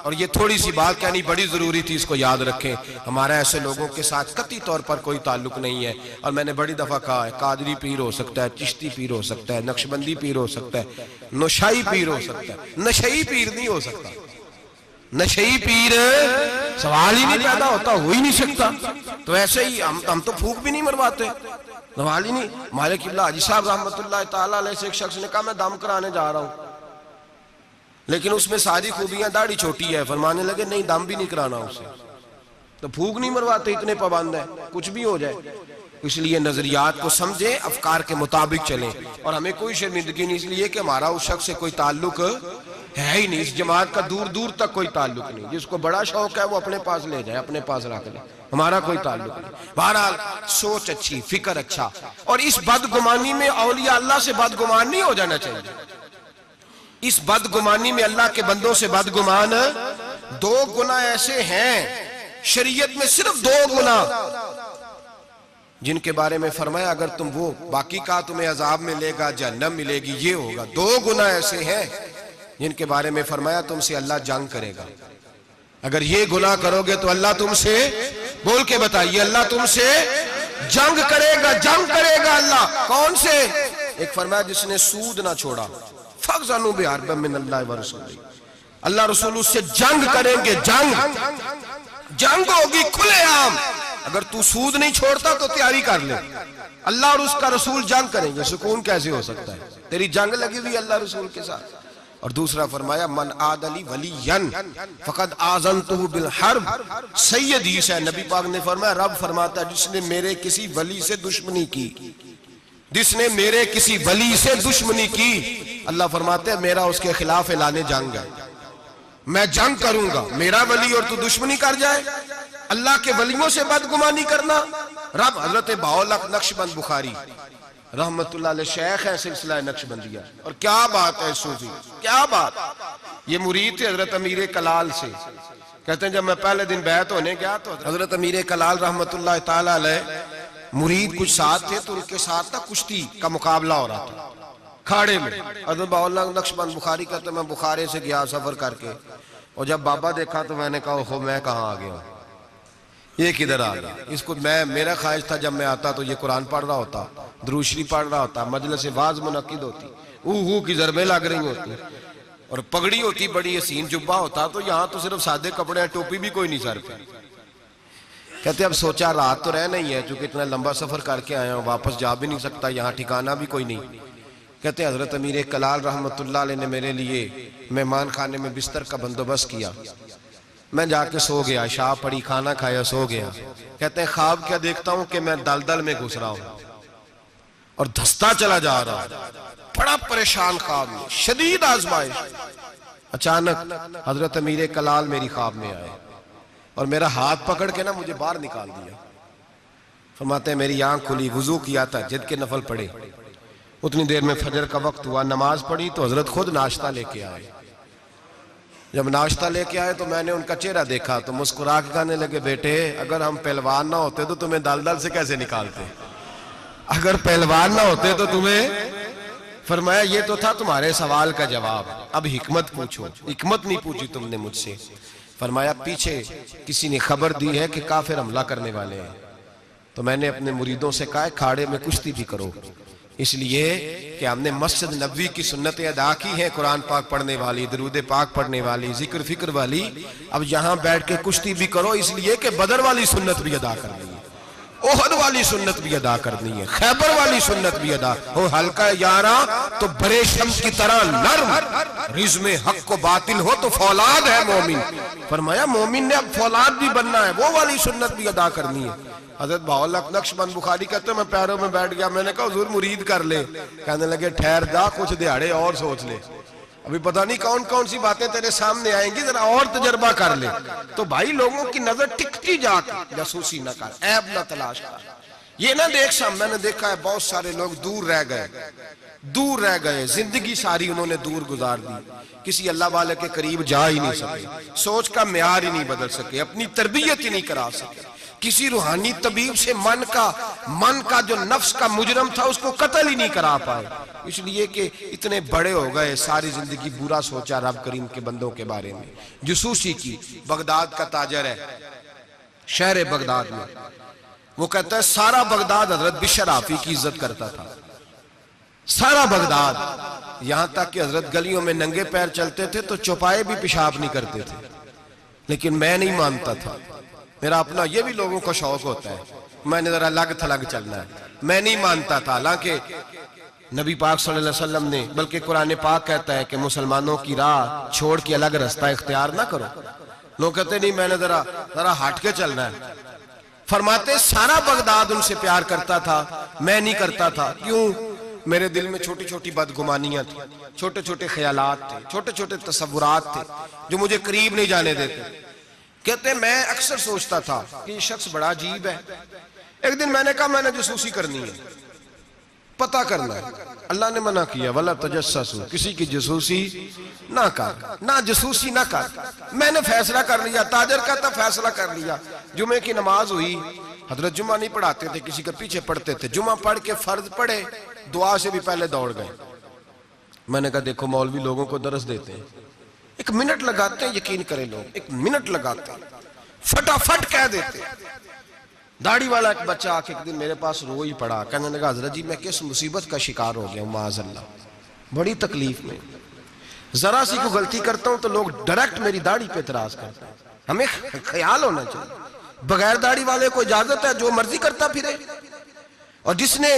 اور یہ تھوڑی سی بات کہنی بڑی ضروری تھی، اس کو یاد رکھیں. ہمارا ایسے لوگوں کے ساتھ قطعی طور پر کوئی تعلق نہیں ہے. اور میں نے بڑی دفعہ کہا ہے قادری پیر ہو سکتا ہے، چشتی پیر ہو سکتا ہے، نقشبندی پیر ہو سکتا ہے، نوشائی پیر ہو سکتا ہے، نشئی پیر نہیں ہو سکتا. نشئی پیر سوال ہی نہیں پیدا ہوتا، ہو ہی نہیں سکتا. تو ایسے ہی ہم تو پھوک بھی نہیں مرواتے، سوال ہی نہیں. ہمارے قبلہ حاجی صاحب رحمت اللہ تعالیٰ علیہ سے ایک شخص نے کہا میں دم کرانے جا رہا ہوں، لیکن اس میں ساری خوبیاں، داڑھی چھوٹی ہے. فرمانے لگے نہیں دم بھی نہیں کرانا اسے. تو پھوک نہیں مرواتے، اتنے پابند ہیں، کچھ بھی ہو جائے. اس لیے نظریات کو سمجھیں، افکار کے مطابق چلیں. اور ہمیں کوئی شرمندگی نہیں، اس لیے کہ ہمارا اس شخص سے کوئی تعلق ہے ہی نہیں. اس جماعت کا دور دور تک کوئی تعلق نہیں. جس کو بڑا شوق ہے وہ اپنے پاس لے جائے، اپنے پاس رکھ لے، ہمارا کوئی تعلق نہیں. بہرحال سوچ اچھی، فکر اچھا. اور اس بدگمانی میں اولیاء اللہ سے بدگمان نہیں ہو جانا چاہیے. اس بدگمانی میں اللہ کے بندوں سے بدگمان 2 گناہ ایسے ہیں شریعت میں، صرف 2 گناہ جن کے بارے میں فرمایا اگر تم وہ باقی کا تمہیں عذاب میں لے گا، جہنم ملے گی، یہ ہوگا. 2 گناہ ایسے ہیں جن کے بارے میں فرمایا تم سے اللہ جنگ کرے گا. اگر یہ گناہ کرو گے تو اللہ تم سے، بول کے بتائیے، اللہ تم سے جنگ کرے گا. جنگ کرے گا اللہ کون سے؟ ایک فرمایا جس نے سود نہ چھوڑا، فَغْزَنُوا بِحَرْبٍ مِّنَ اللَّهِ وَرَسُولِهِ. اللہ رسول اس سے جنگ کریں گے. جنگ ہوگی کھلے عام. اگر تو سود نہیں چھوڑتا تو تیاری کر لے، اللہ اور اس کا رسول جنگ کریں گے. سکون کیسے ہو سکتا ہے؟ تیری جنگ لگی ہوئی اللہ رسول کے ساتھ. اور دوسرا فرمایا من عاد لی ولیا فقد آذنتہ بالحرب. سید حدیث ہے، نبی پاک نے فرمایا، رب فرماتا ہے جس نے میرے کسی ولی سے دشمنی کی، جس نے میرے کسی ولی سے دشمنی کی، اللہ فرماتے ہیں میرا اس کے خلاف اعلان جنگ ہے، میں جنگ کروں گا. میرا ولی اور تو دشمنی کر جائے، اللہ کے ولیوں سے بدگمانی کرنا. رب حضرت بہاؤالحق نقشبند بخاری رحمت اللہ علیہ شیخ ہے سلسلہ نقشبندیہ. اور کیا بات ہے صوفی، کیا بات. یہ مرید تھے حضرت امیر کلال سے. کہتے ہیں جب میں پہلے دن بیعت ہونے گیا تو حضرت امیر کلال رحمت اللہ تعالیٰ علیہ مرید کچھ ساتھ تھے، تو ان کے ساتھ تھا کشتی کا مقابلہ ہو رہا تھا کھاڑے میں. حضرت بہاؤالحق نقشبند بخاری کہتے ہیں میں بخارے سے گیا سفر کر کے، اور جب بابا دیکھا تو میں نے کہا اوہو میں کہاں آ گیا، یہ کدھر آ گیا. اس کو میرا خواہش تھا جب میں آتا تو یہ قرآن پڑھ رہا ہوتا، درود شریف پڑھ رہا ہوتا، مجلس واعظ منعقد ہوتی، اوہ کی ضربیں لگ رہی ہوتی. اور پگڑی ہوتی بڑی حسین، جبہ ہوتا، تو یہاں تو صرف سادے کپڑے ہیں، ٹوپی بھی کوئی نہیں سر پہ. کہتے اب سوچا رات تو رہ نہیں ہے، چونکہ اتنا لمبا سفر کر کے آیا ہوں، واپس جا بھی نہیں سکتا، یہاں ٹھکانہ بھی کوئی نہیں. کہتے ہیں حضرت امیر کلال رحمت اللہ علیہ نے میرے لیے مہمان خانے میں بستر کا بندوبست کیا. میں جا کے سو گیا، عشاء پڑی، کھانا کھایا، سو گیا. کہتے ہیں خواب کیا دیکھتا ہوں کہ میں دلدل میں گھس رہا ہوں اور دھستا چلا جا رہا ہوں، بڑا پریشان خواب میں، شدید آزمائش. اچانک حضرت امیر کلال میری خواب میں آئے اور میرا ہاتھ پکڑ کے نا مجھے باہر نکال دیا. فرماتے ہیں میری آنکھ کھلی، وضو کیا تھا، جد کے نفل پڑے. اتنی دیر میں فجر کا وقت ہوا، نماز پڑھی تو حضرت خود ناشتہ لے کے آئے. جب ناشتہ لے کے آئے تو میں نے ان کا چہرہ دیکھا تو مسکرا کے کہنے لگے بیٹے اگر ہم پہلوان نہ ہوتے تو تمہیں دلدل سے کیسے نکالتے، اگر پہلوان نہ ہوتے تو تمہیں. فرمایا یہ تو تھا تمہارے سوال کا جواب، اب حکمت پوچھو. حکمت نہیں پوچھی تم نے مجھ سے. فرمایا پیچھے کسی نے خبر دی ہے کہ کافر حملہ کرنے والے ہیں. تو میں نے اپنے مریدوں سے کہا کھاڑے میں کشتی بھی کرو، اس لیے کہ ہم نے مسجد نبوی کی سنتیں ادا کی ہیں، قرآن پاک پڑھنے والی، درود پاک پڑھنے والی، ذکر فکر والی. اب یہاں بیٹھ کے کشتی بھی کرو، اس لیے کہ بدر والی سنت بھی ادا کرنی ہے، احد والی سنت بھی ادا کرنی ہے، خیبر والی سنت بھی ادا. ہو ہلکا یاراں تو برے شمس کی طرح نرم، رزم حق و باطل ہو تو فولاد ہے مومن. فرمایا مومن نے اب فولاد بھی بننا ہے، وہ والی سنت بھی ادا کرنی ہے. حضرت بہاءاللہ نقشبند بخاری کہتے ہیں میں پیروں میں بیٹھ گیا، میں نے کہا حضور مرید کر لے. کہنے لگے ٹھہر جا کچھ دیہڑے اور سوچ لے، ابھی پتہ نہیں کون کون سی باتیں تیرے سامنے آئیں گی، ذرا اور تجربہ کر لے. تو بھائی لوگوں کی نظر ٹکتی جا کے جاسوسی نہ کر، عیب نہ تلاش کر. یہ نہ دیکھ میں نے دیکھا ہے بہت سارے لوگ دور رہ گئے، زندگی ساری انہوں نے دور گزار دی، کسی اللہ والے کے قریب جا ہی نہیں سکے، سوچ کا معیار ہی نہیں بدل سکے، اپنی تربیت ہی نہیں کرا سکے. کسی روحانی طبیب سے من کا جو نفس کا مجرم تھا اس کو قتل ہی نہیں کرا پائے، اس لیے کہ اتنے بڑے ہو گئے، ساری زندگی برا سوچا رب کریم کے بندوں کے بارے میں. جسوسی کی، بغداد کا تاجر ہے، شہر بغداد میں، وہ کہتا ہے سارا بغداد حضرت بشر حافی کی عزت کرتا تھا، سارا بغداد، یہاں تک کہ حضرت گلیوں میں ننگے پیر چلتے تھے تو چوپائے بھی پیشاب نہیں کرتے تھے. لیکن میں نہیں مانتا تھا، میرا اپنا یہ بھی لوگوں کو شوق ہوتا ہے، میں نے ذرا لگ تھلگ چلنا ہے، میں نہیں مانتا تھا. حالانکہ نبی پاک صلی اللہ علیہ وسلم نے، بلکہ قرآن پاک کہتا ہے کہ مسلمانوں کی راہ چھوڑ کے الگ رستہ اختیار نہ کرو. لوگ کہتے نہیں میں نے ذرا ہٹ کے چلنا ہے. فرماتے سارا بغداد ان سے پیار کرتا تھا، میں نہیں کرتا تھا. کیوں؟ میرے دل میں چھوٹی چھوٹی بدگمانیاں تھیں، چھوٹے چھوٹے خیالات تھے، چھوٹے چھوٹے تصورات تھے جو مجھے قریب نہیں جانے دیتے. کہتے ہیں میں اکثر سوچتا تھا کہ یہ شخص بڑا عجیب ہے. ایک دن میں نے کہا میں نے جاسوسی کرنی ہے، پتہ کرنا ہے. اللہ نے منع کیا وَلَا تَجَسَّسُوا، کسی کی جاسوسی نہ کر، نہ جاسوسی نہ کر. میں نے فیصلہ کر لیا، تاجر کہتا فیصلہ کر لیا. جمعے کی نماز ہوئی، حضرت جمعہ نہیں پڑھاتے تھے، کسی کے پیچھے پڑھتے تھے. جمعہ پڑھ کے فرض پڑھے، دعا سے بھی پہلے دوڑ گئے. میں نے کہا دیکھو مولوی لوگوں کو درس دیتے ہیں، 1 منٹ لگاتے ہیں، یقین کریں لوگ 1 منٹ لگاتے ہیں، فٹافٹ کہہ دیتے ہیں. داڑھی والا ایک بچہ آ کے ایک دن میرے پاس رو ہی پڑا، کہنے لگا حضرت جی میں کس مصیبت کا شکار ہو گیا ہوں، معاذ اللہ، بڑی تکلیف میں، ذرا سی کو غلطی کرتا ہوں تو لوگ ڈائریکٹ میری داڑھی پہ اعتراض کرتے ہیں. ہمیں خیال ہونا چاہیے، بغیر داڑھی والے کو اجازت ہے جو مرضی کرتا پھرے، اور جس نے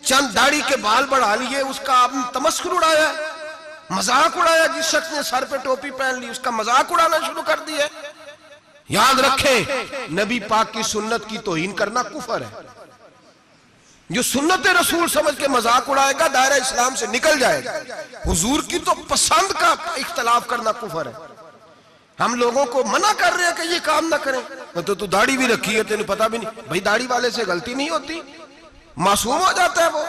چند داڑھی کے بال بڑھا لیے اس کا آپ نے تمسخر اڑایا، مذاق اڑایا. جس شخص نے سر پہ ٹوپی پہن لی اس کا مذاق اڑانا شروع کر دیا. یاد رکھیں نبی پاک کی سنت کی توہین کرنا کفر ہے. جو سنت رسول سمجھ کے مذاق اڑائے گا دائرہ اسلام سے نکل جائے گا. حضور کی تو پسند کا اختلاف کرنا کفر ہے. ہم لوگوں کو منع کر رہے ہیں کہ یہ کام نہ کریں. تو داڑھی بھی رکھی ہے تینوں پتہ بھی نہیں. بھائی داڑھی والے سے غلطی نہیں ہوتی، معصوم ہو جاتا ہے وہ.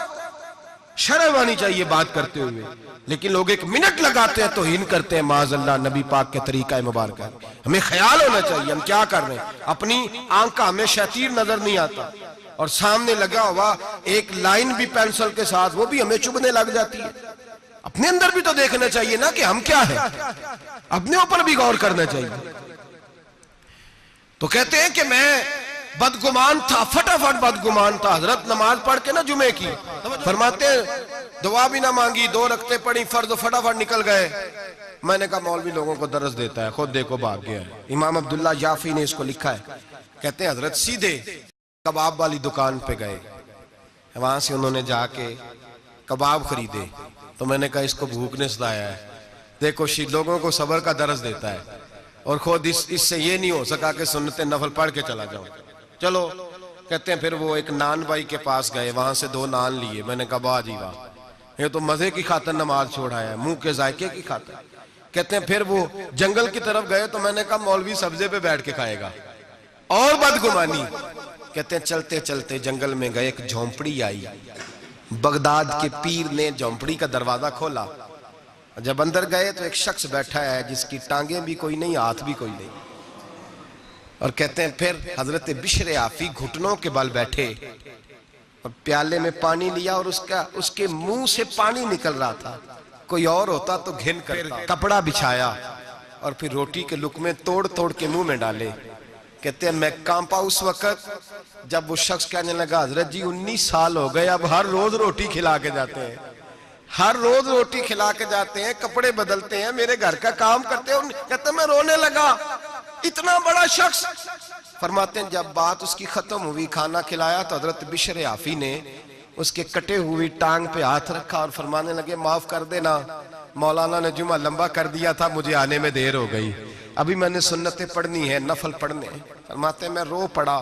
شرم آنی چاہیے بات کرتے ہوئے، لیکن لوگ 1 منٹ لگاتے ہیں توہین کرتے ہیں معاذ اللہ نبی پاک کے طریقہ مبارکہ. ہمیں خیال ہونا چاہیے ہم کیا کر رہے ہیں. اپنی آنکھ کا ہمیں شیطیر نظر نہیں آتا، اور سامنے لگا ہوا ایک لائن بھی پینسل کے ساتھ وہ بھی ہمیں چبھنے لگ جاتی ہے. اپنے اندر بھی تو دیکھنا چاہیے نا کہ ہم کیا ہیں، اپنے اوپر بھی غور کرنا چاہیے. تو کہتے ہیں کہ میں بدگمان تھا، فٹافٹ بدگمان تھا. حضرت نماز پڑھ کے نا جمعے کی، فرماتے ہیں دعا بھی نہ مانگی، 2 رکعتیں پڑھی فرض، فٹافٹ نکل گئے. میں نے کہا مولوی لوگوں کو درس دیتا ہے، خود دیکھو بھاگ گیا ہے۔ امام عبداللہ یافی نے اس کو لکھا ہے، کہتے ہیں حضرت سیدھے کباب والی دکان پہ گئے، وہاں سے انہوں نے جا کے کباب خریدے، تو میں نے کہا اس کو بھوک نے ستایا ہے، دیکھو لوگوں کو صبر کا درس دیتا ہے، اور خود اس سے یہ نہیں ہو سکا کہ سنت نفل پڑھ کے چلا جاؤں۔ چلو، کہتے ہیں پھر وہ ایک نان بھائی کے پاس گئے، وہاں سے 2 نان لیے، میں نے کہا واہ جی واہ، یہ تو مزے کی خاطر نماز چھوڑا ہے، منہ کے ذائقے کی خاطر۔ کہتے ہیں پھر وہ جنگل کی طرف گئے، تو میں نے کہا مولوی سبزے پہ بیٹھ کے کھائے گا، اور بدگمانی۔ کہتے ہیں چلتے چلتے جنگل میں گئے، ایک جھونپڑی آئی، بغداد کے پیر نے جھونپڑی کا دروازہ کھولا، جب اندر گئے تو ایک شخص بیٹھا ہے جس کی ٹانگیں بھی کوئی نہیں، ہاتھ بھی کوئی نہیں، اور کہتے ہیں پھر حضرت بشر عافی گھٹنوں کے بل بیٹھے اور پیالے میں پانی لیا، اور اس کے منہ سے پانی نکل رہا تھا، کوئی اور ہوتا تو گھن کرتا، کپڑا بچھایا اور پھر روٹی کے لقمے توڑ توڑ کے منہ میں ڈالے۔ کہتے ہیں میں کانپا اس وقت جب وہ شخص کہنے لگا حضرت جی 19 سال ہو گئے، اب ہر روز روٹی کھلا کے جاتے ہیں، ہر روز روٹی کھلا کے جاتے ہیں، کپڑے بدلتے ہیں، میرے گھر کا کام کرتے ہیں۔ کہتے ہیں میں رونے لگا، اتنا بڑا شخص۔ فرماتے ہیں جب بات اس کی ختم ہوئی، کھانا کھلایا، تو حضرت بشر عافی نے اس کے کٹے ہوئی ٹانگ پہ ہاتھ رکھا اور فرمانے لگے معاف کر دینا، مولانا نے جمعہ لمبا کر دیا تھا، مجھے آنے میں دیر ہو گئی، ابھی میں نے سنتیں پڑھنی ہے، نفل پڑھنے۔ فرماتے ہیں میں رو پڑا،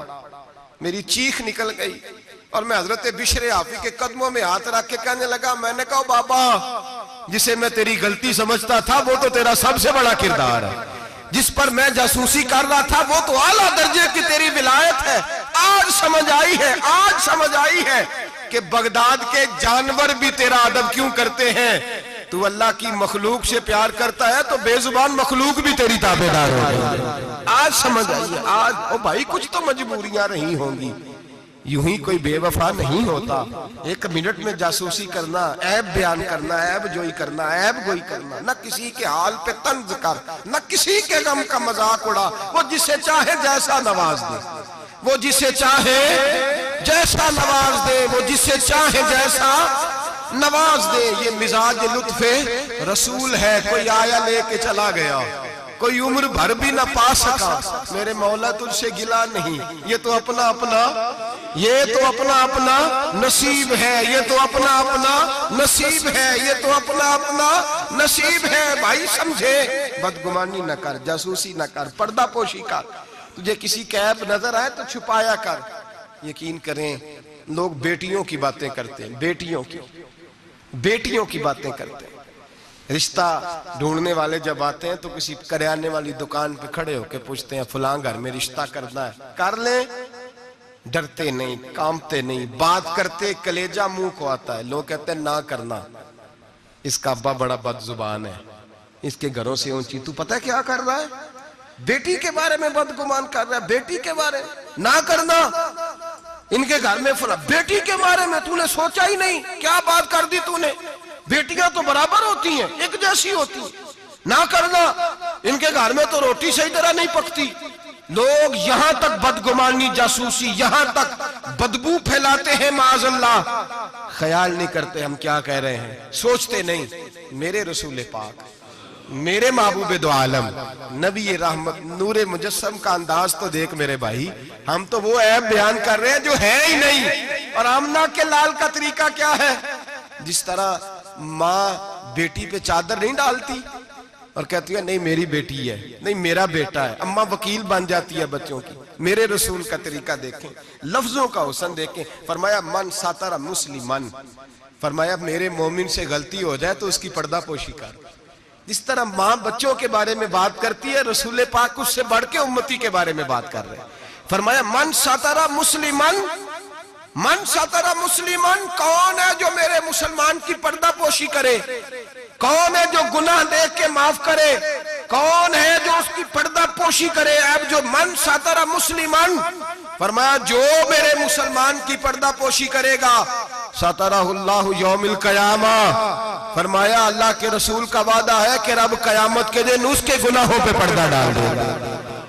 میری چیخ نکل گئی، اور میں حضرت بشر عافی کے قدموں میں ہاتھ رکھ کے کہنے لگا، میں نے کہا بابا جسے میں تیری غلطی سمجھتا تھا وہ تو تیرا سب سے بڑا کردار ہے، جس پر میں جاسوسی کر رہا تھا وہ تو اعلیٰ درجے کی تیری ولایت ہے، آج سمجھ آئی ہے کہ بغداد کے جانور بھی تیرا ادب کیوں کرتے ہیں، تو اللہ کی مخلوق سے پیار کرتا ہے تو بے زبان مخلوق بھی تیری تابعدار ہو گئی۔ آج سمجھ آئی ہے، آج او بھائی کچھ تو مجبوریاں رہی ہوں گی، یوں ہی کوئی بے وفا نہیں ہوتا۔ 1 منٹ میں جاسوسی کرنا، عیب بیان کرنا، عیب جوئی کرنا، عیب گوئی کرنا، نہ کسی کے حال پہ طنز کر، نہ کسی کے غم کا مذاق اڑا، وہ جسے چاہے جیسا نواز دے، وہ جسے چاہے جیسا نواز دے، وہ جسے چاہے جیسا نواز دے۔ یہ مزاج لطف رسول ہے، کوئی آیا لے کے چلا گیا، کوئی عمر بھر بھی نہ پا سکا، میرے مولا تجھ سے گلا نہیں، یہ تو اپنا اپنا نصیب ہے، یہ تو اپنا نصیب ہے، یہ تو اپنا نصیب ہے۔ بھائی سمجھے، بدگمانی نہ کر، جاسوسی نہ کر، پردہ پوشی کر، تجھے کسی کا عیب نظر آئے تو چھپایا کر۔ یقین کریں لوگ بیٹیوں کی باتیں کرتے ہیں، بیٹیوں کی باتیں کرتے ہیں، رشتہ ڈھونڈنے والے جب آتے ہیں تو کسی کریانے والی دکان پہ کھڑے ہو کے پوچھتے ہیں فلاں گھر میں رشتہ کرنا ہے، کر لیں، ڈرتے نہیں، کانپتے نہیں، بات کرتے کلیجہ منہ کو آتا ہے، لوگ کہتے ہیں نہ کرنا، اس کا ابا بڑا بد زبان ہے، اس کے گھروں سے اونچی، تو پتہ کیا کر رہا ہے، بیٹی کے بارے میں بدگمان کر رہا ہے، بیٹی کے بارے میں نہ کرنا، ان کے گھر میں فلاں، بیٹی کے بارے میں تو نے سوچا ہی نہیں، کیا بات کر دی تو نے، بیٹیاں تو برابر ہوتی ہیں، ایک جیسی ہوتی ہیں، نہ کرنا، ان کے گھر میں تو روٹی صحیح طرح نہیں پکتی۔ لوگ یہاں تک بدگمانی، جاسوسی، یہاں تک بدبو پھیلاتے ہیں معاذ اللہ، خیال نہیں کرتے ہم کیا کہہ رہے ہیں، سوچتے نہیں۔ میرے رسول پاک، میرے محبوب دو عالم، نبی رحمت، نور مجسم کا انداز تو دیکھ میرے بھائی، ہم تو وہ عیب بیان کر رہے ہیں جو ہے ہی نہیں۔ اور آمنہ کے لال کا طریقہ کیا ہے، جس طرح ماں بیٹی پہ چادر نہیں ڈالتی اور کہتی ہے نہیں میری بیٹی ہے، نہیں میرا بیٹا ہے، اماں وکیل بن جاتی ہے بچوں کی، میرے رسول کا طریقہ دیکھیں، لفظوں کا حسن دیکھیں۔ فرمایا من ساتر مسلمن، فرمایا میرے مومن سے غلطی ہو جائے تو اس کی پردہ پوشی کر۔ جس طرح ماں بچوں کے بارے میں بات کرتی ہے، رسول پاک اس سے بڑھ کے امتی کے بارے میں بات کر رہے ہیں۔ فرمایا من ساتر مسلمن، من ساتر مسلمن، کون ہے جو میرے مسلمان کی پردہ پوشی کرے، کون ہے جو گناہ دیکھ کے معاف کرے، کون ہے جو اس کی پردہ پوشی کرے، اب جو من ساتر مسلمن، فرمایا جو میرے مسلمان کی پردہ پوشی کرے گا ساترہ اللہ یوم القیامہ، فرمایا اللہ کے رسول کا وعدہ ہے کہ رب قیامت کے دن اس کے گناہوں پہ پردہ ڈال دے گا،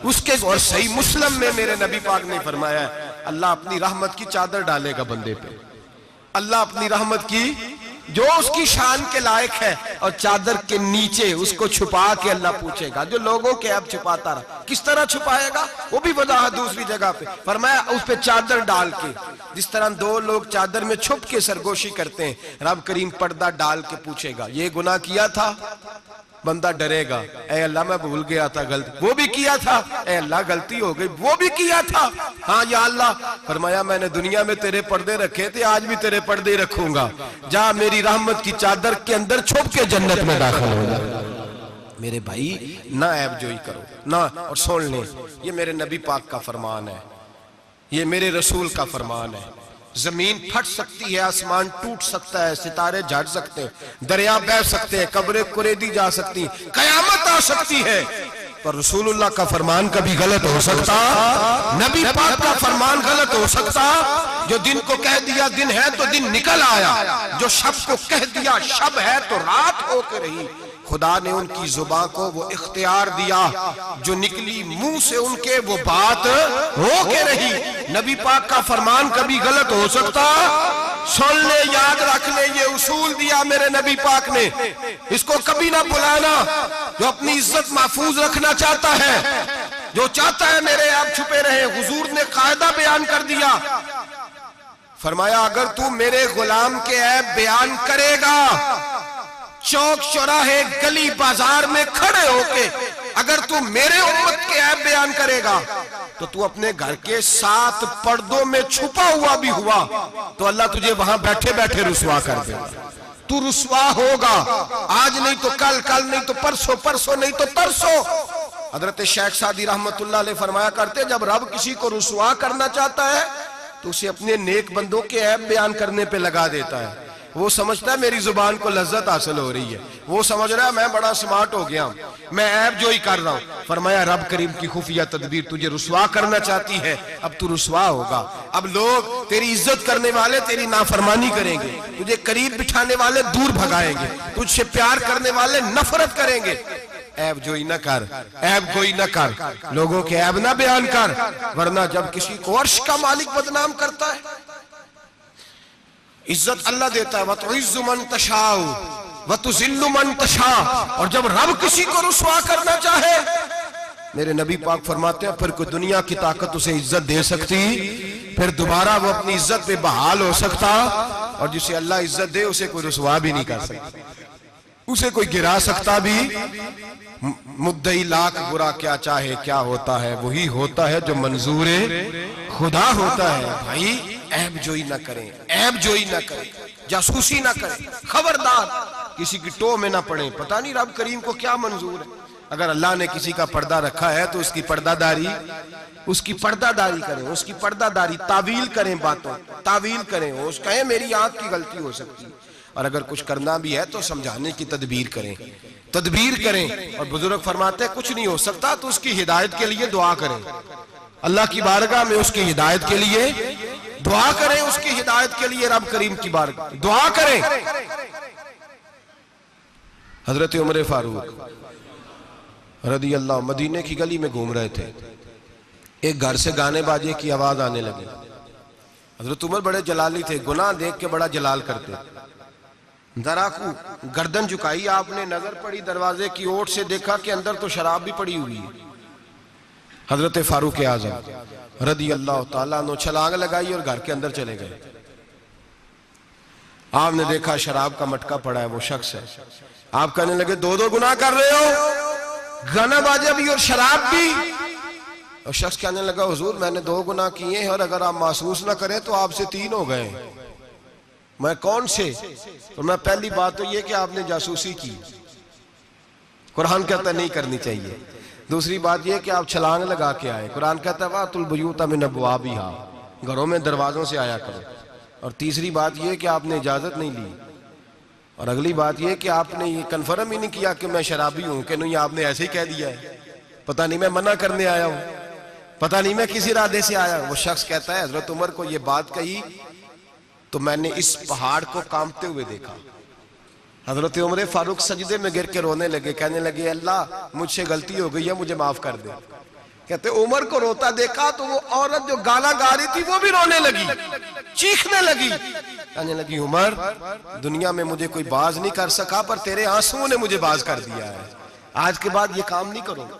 اس کے، اور صحیح مسلم میں میرے نبی پاک نے فرمایا ہے اللہ اپنی رحمت کی چادر ڈالے گا بندے پہ، اللہ اپنی رحمت کی جو اس کی شان کے لائق ہے، اور چادر کے نیچے اس کو چھپا کے اللہ پوچھے گا جو لوگوں کے عیب چھپاتا رہا کس طرح چھپائے گا، وہ بھی وضاحت دوسری جگہ پہ فرمایا اس پہ چادر ڈال کے، جس طرح دو لوگ چادر میں چھپ کے سرگوشی کرتے ہیں، رب کریم پردہ ڈال کے پوچھے گا یہ گناہ کیا تھا، بندہ ڈرے گا، اے اللہ میں بھول گیا تھا غلطی، وہ بھی کیا تھا، اے اللہ غلطی ہو گئی، وہ بھی کیا تھا، ہاں یا اللہ، فرمایا میں نے دنیا میں تیرے پردے رکھے تھے، آج بھی تیرے پردے رکھوں گا، جا میری رحمت کی چادر کے اندر چھپ کے جنت میں داخل ہو جا۔ میرے بھائی نہ عیب جوئی کرو نہ، اور سن لیں یہ میرے نبی پاک کا فرمان ہے، یہ میرے رسول کا فرمان ہے، زمین پھٹ سکتی ہے، آسمان ٹوٹ سکتا ہے، ستارے جھڑ سکتے ہیں، دریا بہہ سکتے ہیں، قبریں کریدی جا سکتی ہیں، قیامت آ سکتی ہے، پر رسول اللہ کا فرمان کبھی غلط ہو سکتا، نبی پاک کا فرمان غلط ہو سکتا، جو دن کو کہہ دیا دن ہے تو دن نکل آیا، جو شب کو کہہ دیا شب ہے تو رات ہو کے رہی، خدا نے ان کی زبان کو وہ اختیار دیا، جو نکلی منہ سے ان کے وہ بات ہو کے رہی، نبی پاک کا فرمان کبھی غلط ہو سکتا، سن لے یاد رکھ لے یہ اصول دیا میرے نبی پاک نے، اس کو کبھی نہ بلانا، جو اپنی عزت محفوظ رکھنا چاہتا ہے، جو چاہتا ہے میرے عیب چھپے رہے، حضور نے قاعدہ بیان کر دیا، فرمایا اگر تو میرے غلام کے عیب بیان کرے گا، چوک چوراہے گلی بازار میں کھڑے ہو کے اگر تو میرے امت کے عیب بیان کرے گا تو تو اپنے گھر کے 7 پردوں میں چھپا ہوا بھی ہوا تو اللہ تجھے وہاں بیٹھے بیٹھے رسوا کر دے گا، تو رسوا ہوگا، آج نہیں تو کل، کل نہیں تو پرسوں، پرسوں نہیں تو ترسوں۔ حضرت شیخ سعدی رحمت اللہ علیہ فرمایا کرتے جب رب کسی کو رسوا کرنا چاہتا ہے تو اسے اپنے نیک بندوں کے عیب بیان کرنے پہ لگا دیتا ہے، وہ سمجھتا ہے میری زبان کو لذت حاصل ہو رہی ہے، وہ سمجھ رہا ہے میں بڑا سمارٹ ہو گیا ہوں، میں عیب جوئی کر رہا ہوں، فرمایا رب کریم کی خفیہ تدبیر تجھے رسوا کرنا چاہتی ہے، اب تو رسوا ہوگا، اب لوگ تیری عزت کرنے والے تیری نافرمانی کریں گے، تجھے قریب بٹھانے والے دور بھگائیں گے، تجھ سے پیار کرنے والے نفرت کریں گے، عیب جوئی نہ کر، عیب گوئی نہ کر، لوگوں کے عیب نہ بیان کر، ورنہ جب کسی کو عرش کا مالک بدنام کرتا ہے، عزت اللہ دیتا ہے وَتُعِزُّ مَن تَشَاءُ وَتُذِلُّ مَن تَشَاءُ، اور جب رب کسی کو رسوا کرنا چاہے میرے نبی پاک فرماتے ہیں پھر کوئی دنیا کی طاقت اسے عزت دے سکتی، پھر دوبارہ وہ اپنی عزت پہ بحال ہو سکتا، اور جسے اللہ عزت دے اسے کوئی رسوا بھی نہیں کر سکتا، اسے کوئی گرا سکتا بھی، مدعی لاکھ برا کیا چاہے کیا ہوتا ہے وہی ہوتا ہے جو منظور خدا ہوتا ہے۔ بھائی عیب جوئی نہ کریں، عیب جوئی نہ کریں، جاسوسی نہ کریں، خبردار کسی کی ٹو میں نہ پڑیں، پتہ نہیں رب کریم کو کیا منظور ہے، اگر اللہ نے کسی کا پردہ رکھا ہے تو اس کی پردہ داری کریں، اس کی پردہ داری تعویل کریں، باتوں تعویل کریں، اس کہیں میری آنکھ کی غلطی ہو سکتی ہے، اور اگر کچھ کرنا بھی ہے تو سمجھانے کی تدبیر کریں، اور بزرگ فرماتے ہیں کچھ نہیں ہو سکتا تو اس کی ہدایت کے لیے دعا کریں، اللہ کی بارگاہ میں اس کی ہدایت کے لیے دعا کریں، اس کی ہدایت کے لیے رب کریم کی بارگاہ دعا کریں۔ حضرت عمر فاروق رضی اللہ مدینے کی گلی میں گھوم رہے تھے، ایک گھر سے گانے باجے کی آواز آنے لگی، حضرت عمر بڑے جلالی تھے، گناہ دیکھ کے بڑا جلال کرتے، ذرا کو گردن جھکائی، آپ نے نظر پڑی دروازے کی اوٹ سے، دیکھا کہ اندر تو شراب بھی پڑی ہوئی ہے، حضرت فاروق اعظم رضی اللہ تعالیٰ عنہ چھلانگ لگائی اور گھر کے اندر چلے گئے، آپ نے دیکھا شراب کا مٹکا پڑا ہے، وہ شخص ہے، آپ کہنے لگے دو گناہ کر رہے ہو، گانا باجا بھی اور شراب بھی، اور شخص کہنے لگا حضور میں نے 2 گناہ کیے ہیں اور اگر آپ محسوس نہ کریں تو آپ سے 3 ہو گئے، میں کون سے؟ تو میں پہلی بات تو یہ کہ آپ نے جاسوسی کی، قرآن کہتا ہے نہیں کرنی چاہیے، دوسری بات یہ کہ آپ چھلانگ لگا کے آئے، قرآن کہتا ہے وَأْتُوا الْبُيُوتَ مِنْ أَبْوَابِهَا، گھروں میں دروازوں سے آیا کرو، اور تیسری بات یہ کہ آپ نے اجازت نہیں لی، اور اگلی بات یہ کہ آپ نے یہ کنفرم ہی نہیں کیا کہ میں شرابی ہوں کہ نہیں، آپ نے ایسے ہی کہہ دیا ہے، پتہ نہیں میں منع کرنے آیا ہوں، پتہ نہیں میں کسی ارادے سے آیا ہوں۔ وہ شخص کہتا ہے حضرت عمر کو یہ بات کہی تو میں نے اس پہاڑ کو کانپتے ہوئے دیکھا، حضرت عمر فاروق سجدے میں گر کے رونے لگے، کہنے لگے اللہ مجھ سے غلطی ہو گئی ہے، مجھے معاف کر دے۔ کہتے عمر کو روتا دیکھا تو وہ عورت جو گانا گا رہی تھی وہ بھی رونے لگی، چیخنے لگی، کہنے لگی عمر دنیا میں مجھے کوئی باز نہیں کر سکا پر تیرے آنسوؤں نے مجھے باز کر دیا ہے، آج کے بعد یہ کام نہیں کروں گا۔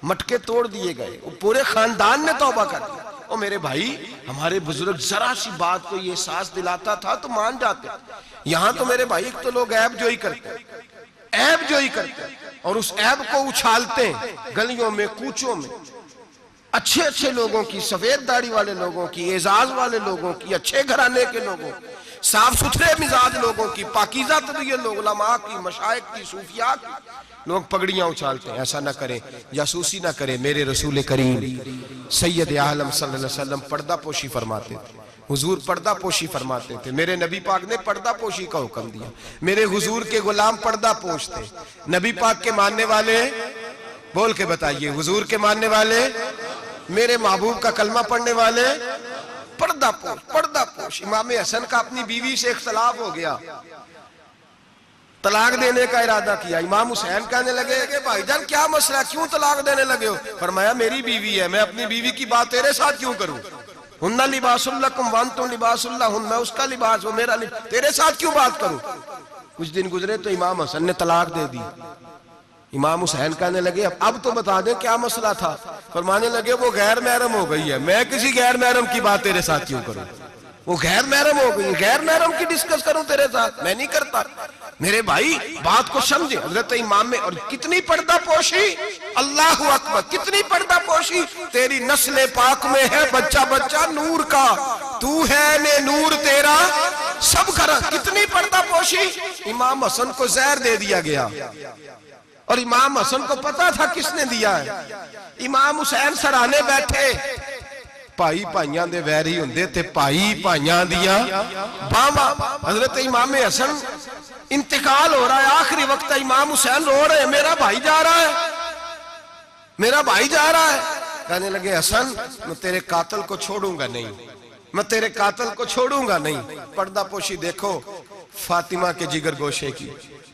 مٹکے توڑ دیے گئے، پورے خاندان نے توبہ کر دیا۔ اور میرے بھائی ہمارے بزرگ ذرا سی بات کو یہ احساس دلاتا تھا تو مان جاتے، یہاں تو میرے بھائی ایک تو لوگ عیب جوئی کرتے ہیں، عیب جوئی کرتے ہیں اور اس عیب کو اچھالتے ہیں گلیوں میں کوچوں میں، اچھے اچھے لوگوں کی، سفید داڑھی والے لوگوں کی، اعزاز والے لوگوں کی، اچھے گھرانے کے لوگوں کی، صاف ستھرے مزاج لوگوں کی، پاکیزہ طبیعت لوگ، علماء کی، مشائخ کی، صوفیاء کی، لوگ پگڑیاں اچھالتے ہیں۔ ایسا نہ کریں، جاسوسی نہ کریں۔ میرے رسول کریم سید عالم صلی اللہ علیہ وسلم پردہ پوشی فرماتے تھے، حضور پردہ پوشی فرماتے تھے۔ میرے نبی پاک نے پردہ پوشی کا حکم دیا۔ میرے حضور کے غلام پردہ پوش تھے۔ نبی پاک کے ماننے والے بول کے بتائیے، حضور کے ماننے والے، میرے محبوب کا کلمہ پڑھنے والے، پردہ پوش، پردہ پوش۔ امام حسن کا اپنی بیوی سے اختلاف ہو گیا، طلاق دینے کا ارادہ کیا۔ امام حسین کہنے لگے کہ بھائی جان کیا مسئلہ، کیوں طلاق دینے لگے ہو؟ فرمایا میری بیوی ہے، میں اپنی بیوی کی بات تیرے ساتھ کیوں کروں؟ ہن لباس لکم وانتم لباس لہن، میں اس کا لباس، وہ میرا لباس، تیرے ساتھ کیوں بات کروں؟ کچھ دن گزرے تو امام حسن نے طلاق دے دی۔ امام حسین کہنے لگے اب تو بتا دیں کیا مسئلہ تھا؟ فرمانے لگے وہ غیر محرم ہو گئی ہے، میں کسی غیر محرم کی بات تیرے ساتھ کیوں کروں؟ وہ غیر محرم ہو گئی، غیر محرم کی ڈسکس کروں تیرے ساتھ؟ میں نہیں کرتا۔ میرے بھائی بات کو سمجھے، حضرت امام میں، اور کتنی پردہ پوشی، اللہ اکبر، کتنی پردہ پوشی۔ تیری نسل پاک میں ہے بچہ بچہ نور کا، تو ہے نے نور تیرا سب کرا۔ کتنی پردہ پوشی۔ امام حسن کو زہر دے دیا گیا اور امام حسن کو پتا تھا کس نے دیا ہے۔ امام حسین سرانے بیٹھے، پائی پائیاں دے ویری ہوندے تے پائی پائیاں دیا باواں۔ حضرت امام حسن انتقال ہو رہا ہے، آخری وقت امام حسین رو رہے ہیں، میرا بھائی جا رہا ہے، میرا بھائی جا رہا ہے۔ کہنے لگے حسن میں تیرے قاتل کو چھوڑوں گا نہیں، میں تیرے قاتل کو چھوڑوں گا نہیں۔ پردہ پوشی دیکھو فاطمہ کے جگر گوشے کی،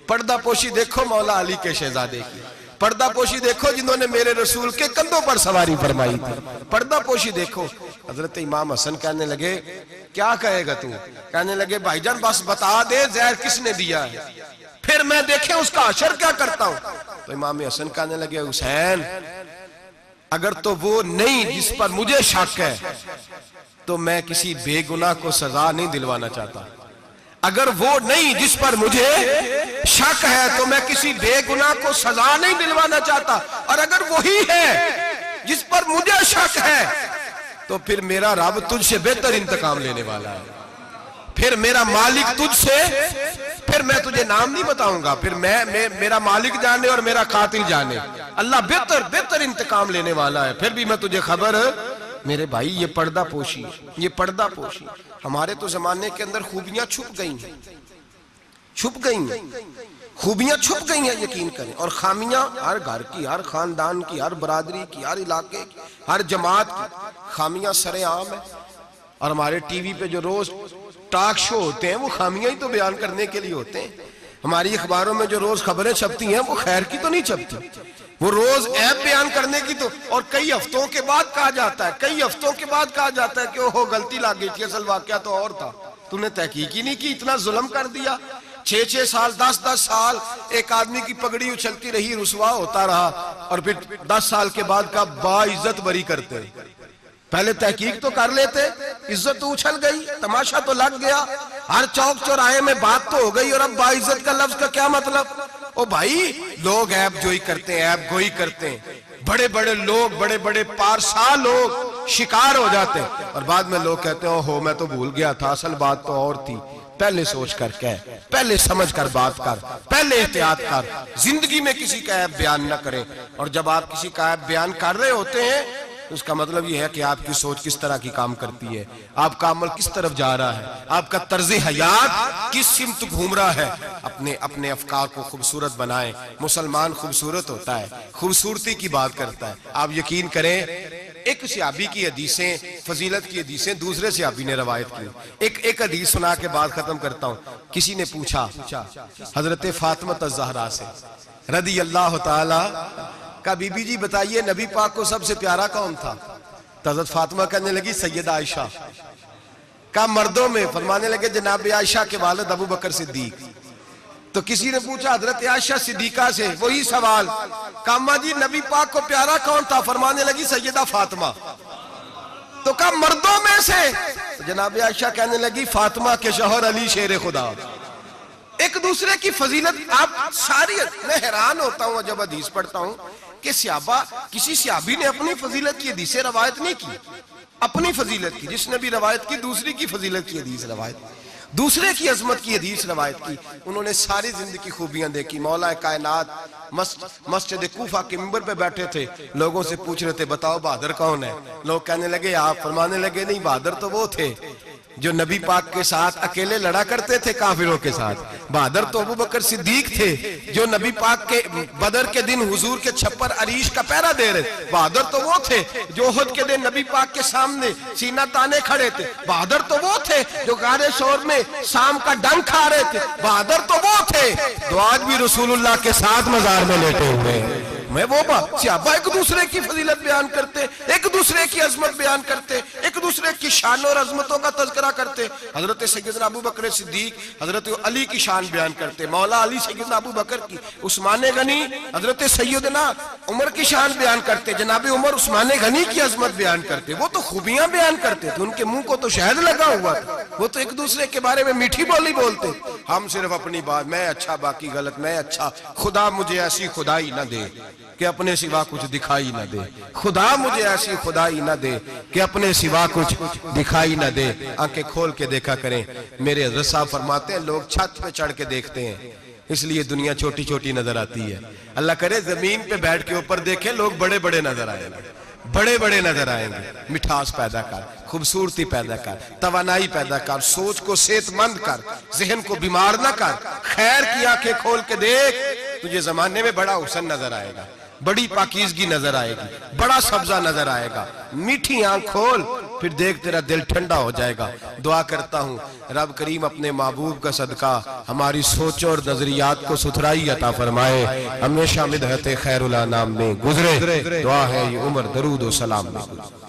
پردہ پوشی دیکھو مولا علی کے شہزادے کی، پردہ پوشی دیکھو جنہوں نے میرے رسول کے کندھوں پر سواری فرمائی تھی، پردہ پوشی دیکھو۔ حضرت امام حسن کہنے لگے کیا کہے گا تو؟ کہنے لگے بھائی جان بس بتا دے زہر کس نے دیا ہے، پھر میں دیکھیں اس کا حشر کیا کرتا ہوں۔ تو امام حسن کہنے لگے حسین اگر تو وہ نہیں جس پر مجھے شک ہے تو میں کسی بے گناہ کو سزا نہیں دلوانا چاہتا، اگر وہ نہیں جس پر مجھے شک ہے تو میں کسی بے گناہ کو سزا نہیں دلوانا چاہتا، اور اگر وہی ہے جس پر مجھے شک ہے تو پھر میرا رب تجھ سے بہتر انتقام لینے والا ہے، پھر میرا مالک تجھ سے، پھر میں تجھے نام نہیں بتاؤں گا، پھر میرا مالک جانے اور میرا قاتل جانے، اللہ بہتر انتقام لینے والا ہے، پھر بھی میں تجھے خبر۔ میرے بھائی یہ پردہ پوشی، یہ پردہ پوشی۔ ہمارے تو زمانے کے اندر خوبیاں چھپ گئی ہیں، چھپ گئی ہیں، خوبیاں چھپ گئی ہیں یقین کریں، اور خامیاں ہر گھر کی، ہر خاندان کی، ہر برادری کی، ہر علاقے کی، ہر جماعت کی خامیاں سرے عام ہیں۔ اور ہمارے ٹی وی پہ جو روز ٹاک شو ہوتے ہیں وہ خامیاں ہی تو بیان کرنے کے لیے ہوتے ہیں۔ ہماری اخباروں میں جو روز خبریں چھپتی ہیں وہ خیر کی تو نہیں چھپتی، وہ روز عیب بیان کرنے کی تو، اور کئی ہفتوں کے بعد کہا جاتا ہے، کئی ہفتوں کے بعد کہا جاتا ہے کہ اوہو غلطی لگ گئی تھی، اصل واقعہ تو اور تھا، تو نے تحقیق ہی نہیں کی، اتنا ظلم کر دیا۔ 6 سال 10 سال ایک آدمی کی پگڑی اچھلتی رہی، رسوا ہوتا رہا، اور پھر 10 سال کے بعد کا باعزت بری کرتے۔ پہلے تحقیق تو کر لیتے، عزت تو اچھل گئی، تماشا تو لگ گیا، ہر چوک چوراہے میں بات تو ہو گئی، اور اب باعزت کا لفظ کا کیا مطلب؟ او بھائی لوگ عیب جوئی کرتے ہیں، عیب گوئی کرتے ہیں، بڑے بڑے لوگ، بڑے بڑے پارسا لوگ شکار ہو جاتے ہیں، اور بعد میں لوگ کہتے ہیں اوہو میں تو بھول گیا تھا، اصل بات تو اور تھی۔ پہلے سوچ کر کہہ، پہلے سمجھ کر بات کر، پہلے احتیاط کر، زندگی میں کسی کا عیب بیان نہ کریں۔ اور جب آپ کسی کا عیب بیان کر رہے ہوتے ہیں اس کا مطلب یہ ہے کہ آپ کی سوچ کس طرح کی کام کرتی ہے، آپ کا عمل کس طرف جا رہا ہے، آپ کا طرز حیات کس سمت گھوم رہا ہے۔ اپنے افکار کو خوبصورت بنائیں۔ مسلمان خوبصورت ہوتا ہے، خوبصورتی کی بات کرتا ہے۔ آپ یقین کریں ایک صحابی کی حدیثیں، فضیلت کی حدیثیں دوسرے صحابی نے روایت کی۔ ایک حدیث سنا کے بعد ختم کرتا ہوں۔ کسی نے پوچھا حضرت فاطمہ الزہرا سے رضی اللہ تعالی کا، بی بی جی بتائیے نبی پاک کو سب سے پیارا کون تھا؟ تو حضرت فاطمہ کہنے لگی سیدہ عائشہ۔ کہا مردوں میں، فرمانے لگے جناب عائشہ کے والد ابو بکر صدیق۔ تو کسی نے پوچھا حضرت عائشہ صدیقہ سے وہی سوال، کہا اماں جی نبی پاک کو پیارا کون تھا؟ فرمانے لگی سیدہ فاطمہ۔ تو کہا مردوں میں سے؟ جناب عائشہ کہنے لگی فاطمہ کے شوہر علی شیر خدا۔ ایک دوسرے کی فضیلت آپ ساری، میں حیران ہوتا ہوں جب حدیث پڑھتا ہوں کہ صحابہ، کسی صحابی نے اپنی فضیلت کی حدیث روایت نہیں کی، اپنی فضیلت کی، جس نے بھی روایت کی دوسری کی فضیلت کی حدیث روایت، دوسرے کی عظمت کی حدیث روایت کی۔ انہوں نے ساری زندگی خوبیاں دیکھی۔ مولا کائنات مسجد کوفہ کے منبر پہ بیٹھے تھے، لوگوں سے پوچھ رہے تھے بتاؤ بہادر کون ہے؟ لوگ کہنے لگے آپ، فرمانے لگے نہیں، بہادر تو وہ تھے جو نبی پاک کے ساتھ اکیلے لڑا کرتے تھے کافروں کے ساتھ۔ بہادر تو ابو بکر صدیق تھے جو نبی پاک کے بدر کے دن حضور کے چھپر عریش کا پہرا دے رہے۔ بہادر تو وہ تھے جو احد کے دن نبی پاک کے سامنے سینہ تانے کھڑے تھے۔ بہادر تو وہ تھے جو غار ثور میں شام کا ڈنگ کھا رہے تھے۔ بہادر تو وہ تھے جو آج بھی رسول اللہ کے ساتھ مزار میں لیٹے ہوئے ہیں۔ میں وہ صحابہ ایک دوسرے کی فضیلت بیان کرتے، ایک دوسرے کی عظمت بیان کرتے، ایک دوسرے کی شان اور عظمتوں کا تذکرہ کرتے۔ حضرت سیدنا ابو بکر صدیق حضرت علی کی شان بیان کرتے، مولا علی سیدنا ابو بکر کی، عثمان غنی حضرت سیدنا عمر کی شان بیان کرتے، جناب عمر عثمان غنی کی عظمت بیان کرتے۔ وہ تو خوبیاں بیان کرتے تھے، ان کے منہ کو تو شہد لگا ہوا تھا، وہ تو ایک دوسرے کے بارے میں میٹھی بولی بولتے۔ ہم صرف اپنی بات، میں اچھا باقی غلط، میں اچھا، خدا مجھے ایسی خدائی نہ دے کہ اپنے سوا کچھ دکھائی نہ دے، خدا مجھے ایسی خدائی نہ دے کہ اپنے سوا کچھ دکھائی نہ دے۔ آنکھیں کھول کے دیکھا کریں۔ میرے حضرت صاحب فرماتے ہیں لوگ چھت پہ چڑھ کے دیکھتے ہیں، اس لیے دنیا چھوٹی چھوٹی نظر آتی ہے۔ اللہ کرے زمین پہ بیٹھ کے اوپر دیکھیں، لوگ بڑے بڑے نظر آئیں گے، بڑے بڑے نظر آئیں گے۔ مٹھاس پیدا کر، خوبصورتی پیدا کر، توانائی پیدا کر، سوچ کو صحت مند کر، ذہن کو بیمار نہ کر، خیر کی آنکھیں کھول کے دیکھ، تجھے زمانے میں بڑا حسن نظر آئے گا، بڑی پاکیزگی نظر آئے گی، بڑا سبزہ نظر آئے گا۔ میٹھی آنکھ کھول، پھر دیکھ تیرا دل ٹھنڈا ہو جائے گا۔ دعا کرتا ہوں رب کریم اپنے محبوب کا صدقہ ہماری سوچوں اور نظریات کو ستھرائی عطا فرمائے، ہمیشہ مدحت خیر الانام میں گزرے۔ دعا ہے یہ عمر درود و سلام میں گزرے۔